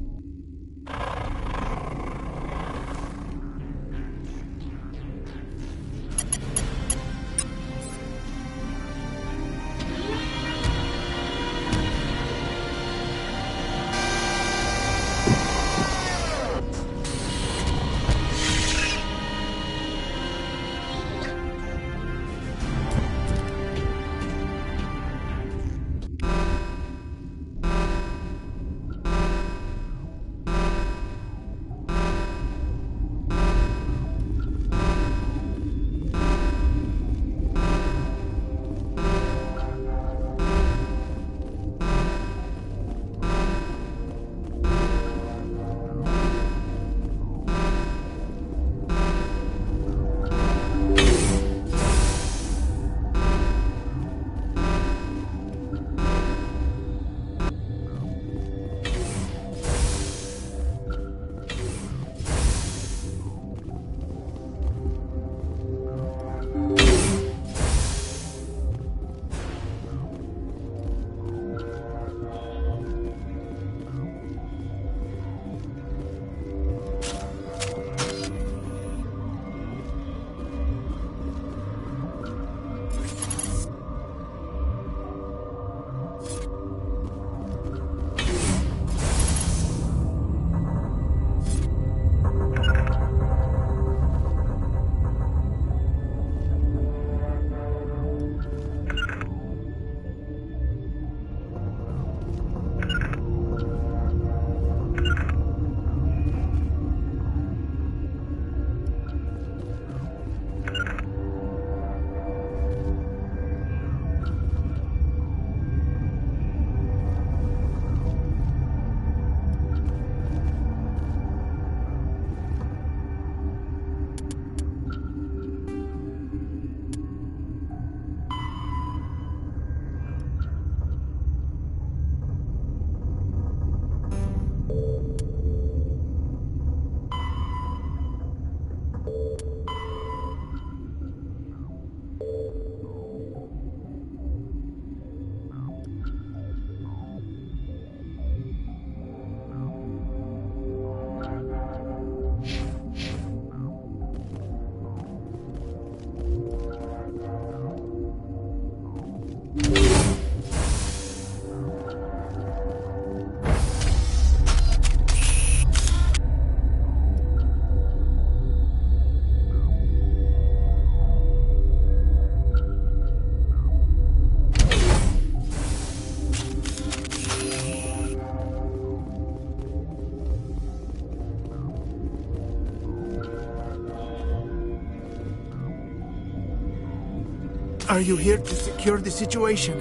Are you here to secure the situation?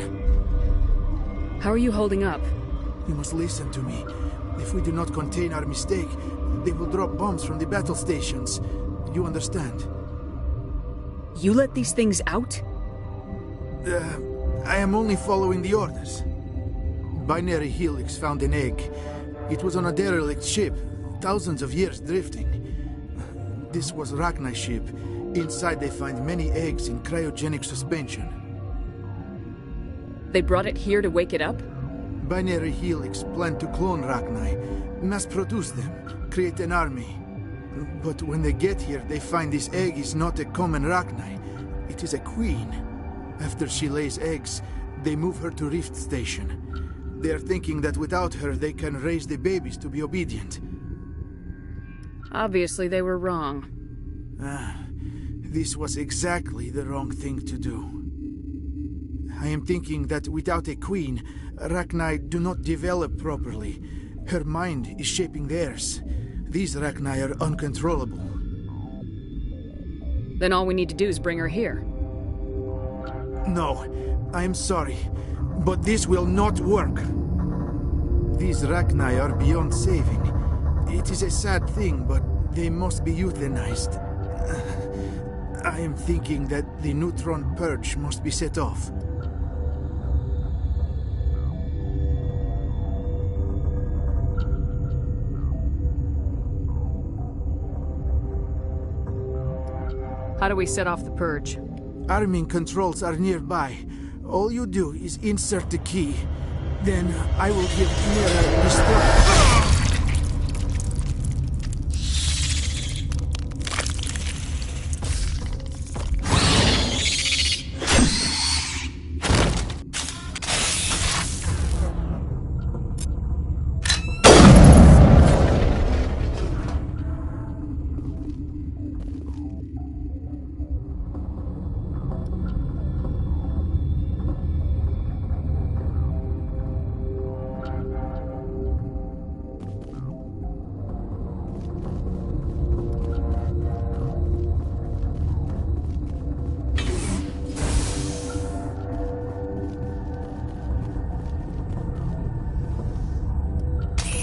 How are you holding up? You must listen to me. If we do not contain our mistake, they will drop bombs from the battle stations. You understand? You let these things out? I am only following the orders. Binary Helix found an egg. It was on a derelict ship, thousands of years drifting. This was Rachni's ship. Inside they find many eggs in cryogenic suspension. They brought it here to wake it up? Binary Helix planned to clone Rachni, mass-produce them, create an army. But when they get here, they find this egg is not a common Rachni. It is a queen. After she lays eggs, they move her to Rift Station. They are thinking that without her, they can raise the babies to be obedient. Obviously, they were wrong. This was exactly the wrong thing to do. I am thinking that without a queen, Rachni do not develop properly. Her mind is shaping theirs. These Rachni are uncontrollable. Then all we need to do is bring her here. No, I am sorry, but this will not work. These Rachni are beyond saving. It is a sad thing, but they must be euthanized. I am thinking that the neutron purge must be set off. How do we set off the purge? Arming controls are nearby. All you do is insert the key. Then I will give Mira destruct.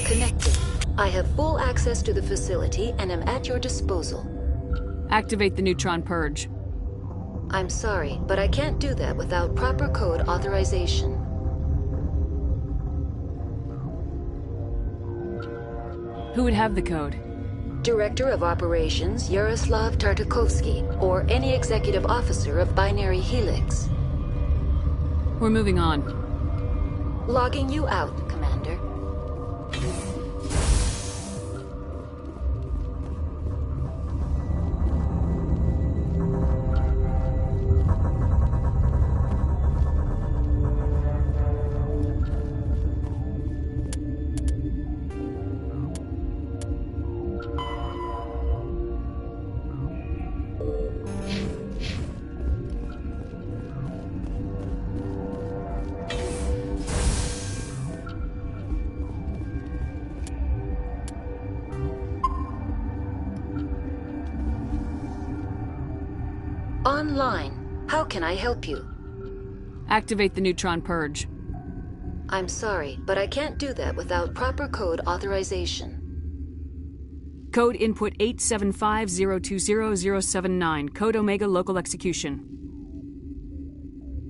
Connected. I have full access to the facility and am at your disposal. Activate the neutron purge. I'm sorry, but I can't do that without proper code authorization. Who would have the code? Director of Operations Yaroslav Tartakovsky, or any executive officer of Binary Helix. We're moving on. Logging you out, Commander. Online. How can I help you? Activate the neutron purge. I'm sorry, but I can't do that without proper code authorization. Code input 875020079. Code Omega local execution.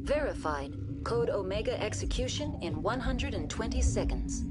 Verified. Code Omega execution in 120 seconds.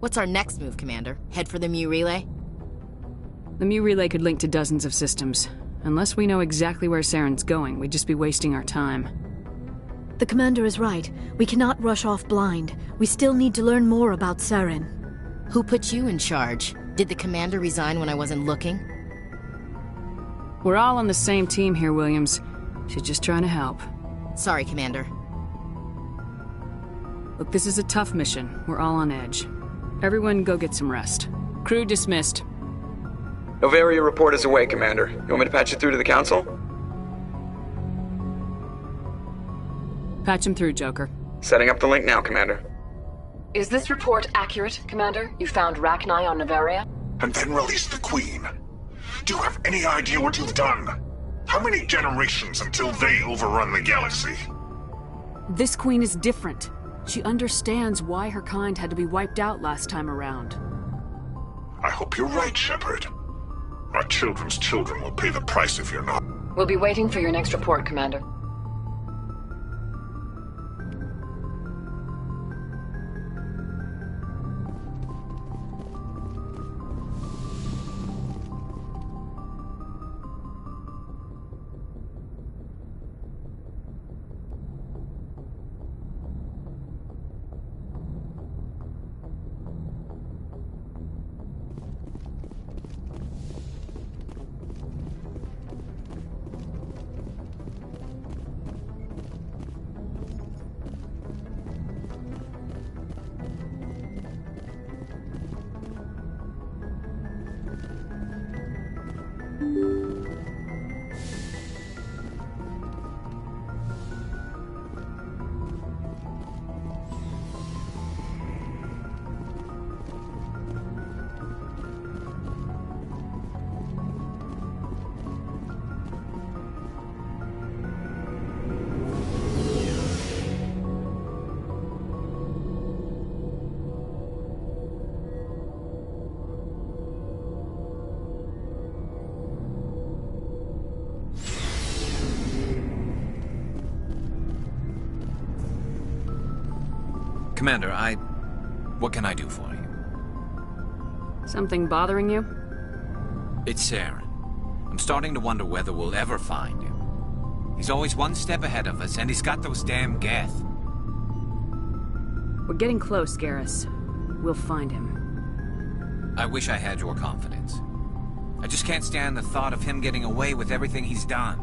What's our next move, Commander? Head for the Mu relay? The Mu relay could link to dozens of systems. Unless we know exactly where Saren's going, we'd just be wasting our time. The Commander is right. We cannot rush off blind. We still need to learn more about Saren. Who put you in charge? Did the Commander resign when I wasn't looking? We're all on the same team here, Williams. She's just trying to help. Sorry, Commander. Look, this is a tough mission. We're all on edge. Everyone go get some rest. Crew dismissed. Novaria report is away, Commander. You want me to patch it through to the Council? Patch him through, Joker. Setting up the link now, Commander. Is this report accurate, Commander? You found Rachni on Novaria? And then released the Queen. Do you have any idea what you've done? How many generations until they overrun the galaxy? This Queen is different. She understands why her kind had to be wiped out last time around. I hope you're right, Shepard. Our children's children will pay the price if you're not. We'll be waiting for your next report, Commander. Commander, what can I do for you? Something bothering you? It's Saren. I'm starting to wonder whether we'll ever find him. He's always one step ahead of us, and he's got those damn Geth. We're getting close, Garrus. We'll find him. I wish I had your confidence. I just can't stand the thought of him getting away with everything he's done.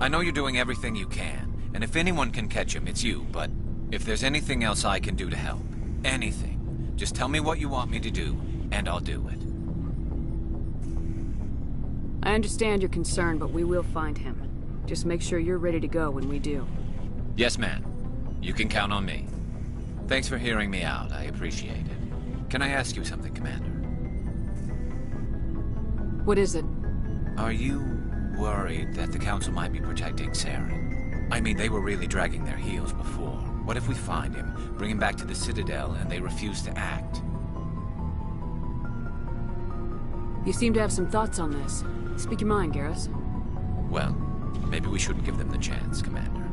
I know you're doing everything you can, and if anyone can catch him, it's you, but if there's anything else I can do to help, anything, just tell me what you want me to do, and I'll do it. I understand your concern, but we will find him. Just make sure you're ready to go when we do. Yes, ma'am. You can count on me. Thanks for hearing me out. I appreciate it. Can I ask you something, Commander? What is it? Are you worried that the Council might be protecting Saren? I mean, they were really dragging their heels before. What if we find him, bring him back to the Citadel, and they refuse to act? You seem to have some thoughts on this. Speak your mind, Garrus. Well, maybe we shouldn't give them the chance, Commander.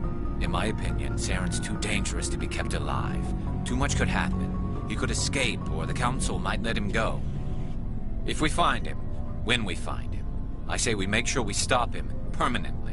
In my opinion, Saren's too dangerous to be kept alive. Too much could happen. He could escape, or the Council might let him go. If we find him, when we find him, I say we make sure we stop him permanently.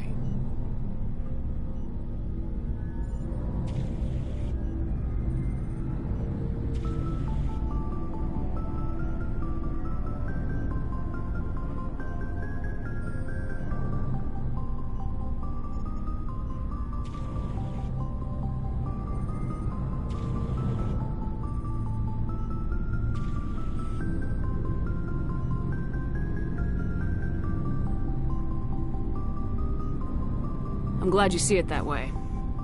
I'm glad you see it that way.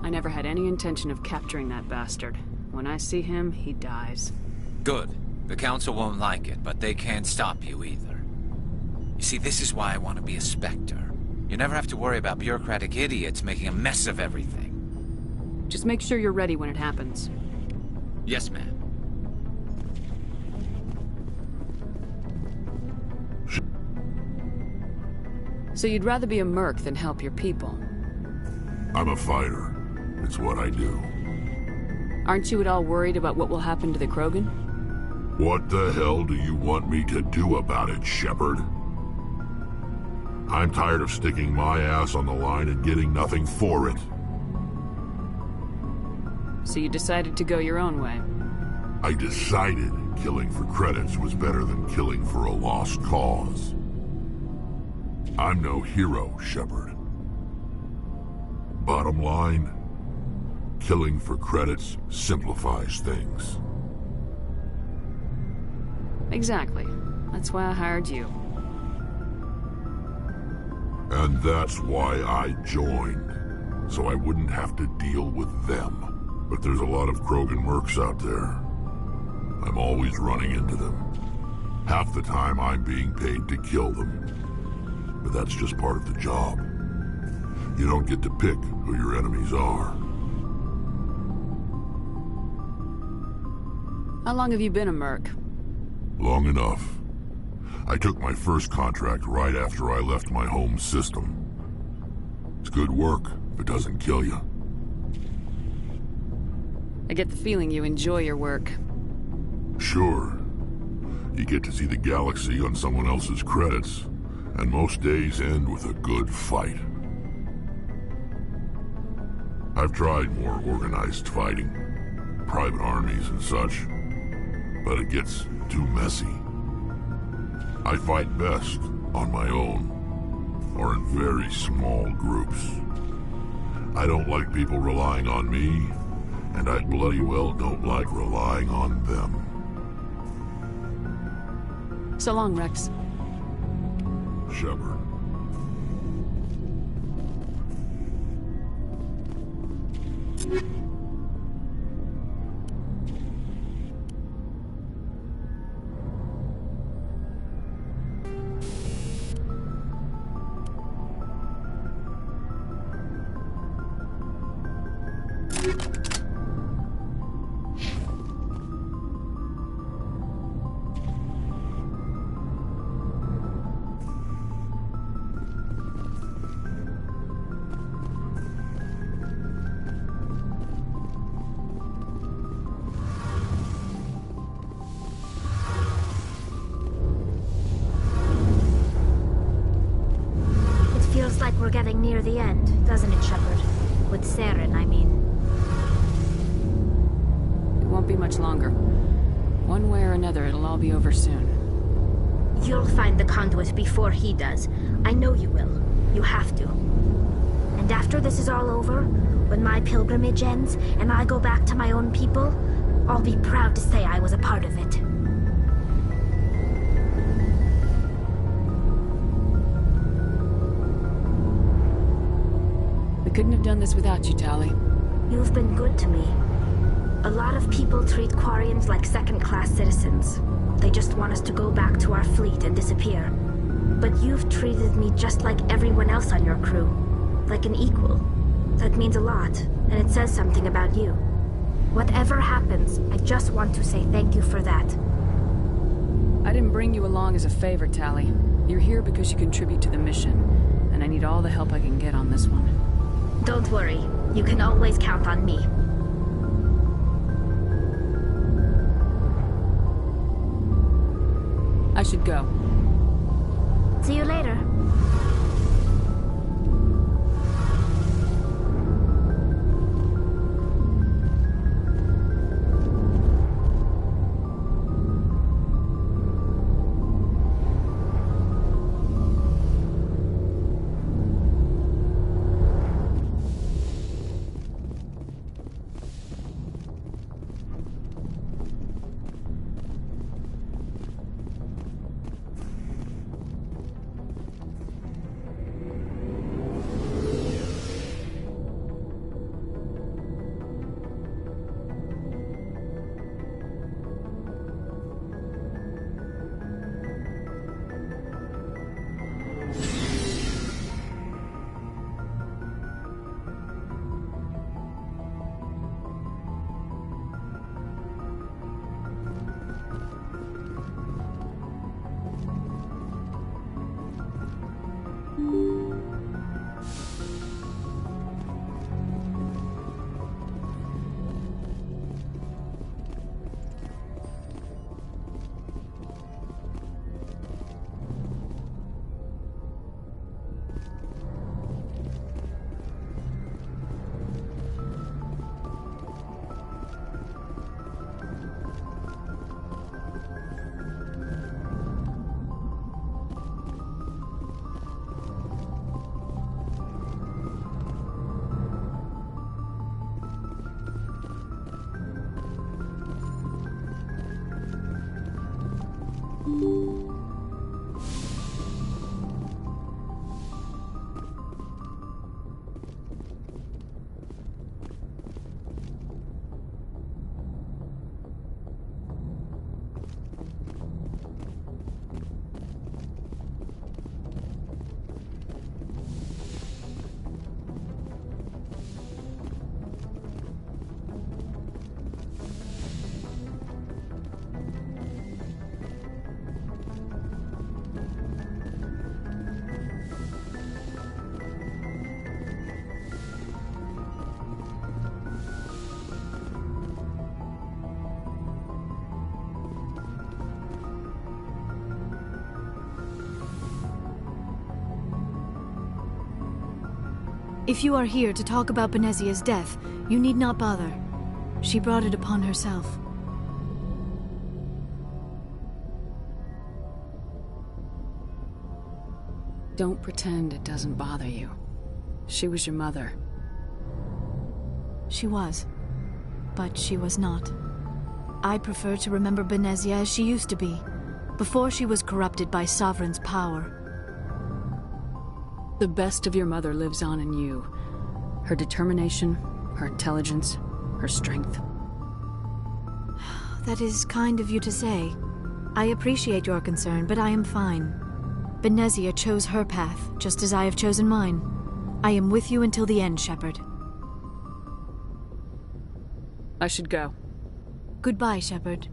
I never had any intention of capturing that bastard. When I see him, he dies. Good. The Council won't like it, but they can't stop you either. You see, this is why I want to be a Spectre. You never have to worry about bureaucratic idiots making a mess of everything. Just make sure you're ready when it happens. Yes, ma'am. So you'd rather be a merc than help your people? I'm a fighter. It's what I do. Aren't you at all worried about what will happen to the Krogan? What the hell do you want me to do about it, Shepard? I'm tired of sticking my ass on the line and getting nothing for it. So you decided to go your own way? I decided killing for credits was better than killing for a lost cause. I'm no hero, Shepard. Bottom line, killing for credits simplifies things. Exactly. That's why I hired you. And that's why I joined, so I wouldn't have to deal with them. But there's a lot of Krogan mercs out there. I'm always running into them. Half the time I'm being paid to kill them. But that's just part of the job. You don't get to pick who your enemies are. How long have you been a merc? Long enough. I took my first contract right after I left my home system. It's good work if it doesn't kill you. I get the feeling you enjoy your work. Sure. You get to see the galaxy on someone else's credits, and most days end with a good fight. I've tried more organized fighting, private armies and such, but it gets too messy. I fight best on my own, or in very small groups. I don't like people relying on me, and I bloody well don't like relying on them. So long, Rex. Shepard. We're getting near the end, doesn't it, Shepard? With Saren, I mean. It won't be much longer. One way or another, it'll all be over soon. You'll find the conduit before he does. I know you will. You have to. And after this is all over, when my pilgrimage ends, and I go back to my own people, I'll be proud to say I was a part of it. We couldn't have done this without you, Tali. You've been good to me. A lot of people treat Quarians like second-class citizens. They just want us to go back to our fleet and disappear. But you've treated me just like everyone else on your crew. Like an equal. That means a lot, and it says something about you. Whatever happens, I just want to say thank you for that. I didn't bring you along as a favor, Tali. You're here because you contribute to the mission, and I need all the help I can get on this one. Don't worry. You can always count on me. I should go. See you later. If you are here to talk about Benezia's death, you need not bother. She brought it upon herself. Don't pretend it doesn't bother you. She was your mother. She was. But she was not. I prefer to remember Benezia as she used to be, before she was corrupted by Sovereign's power. The best of your mother lives on in you. Her determination, her intelligence, her strength. That is kind of you to say. I appreciate your concern, but I am fine. Benezia chose her path, just as I have chosen mine. I am with you until the end, Shepard. I should go. Goodbye, Shepard.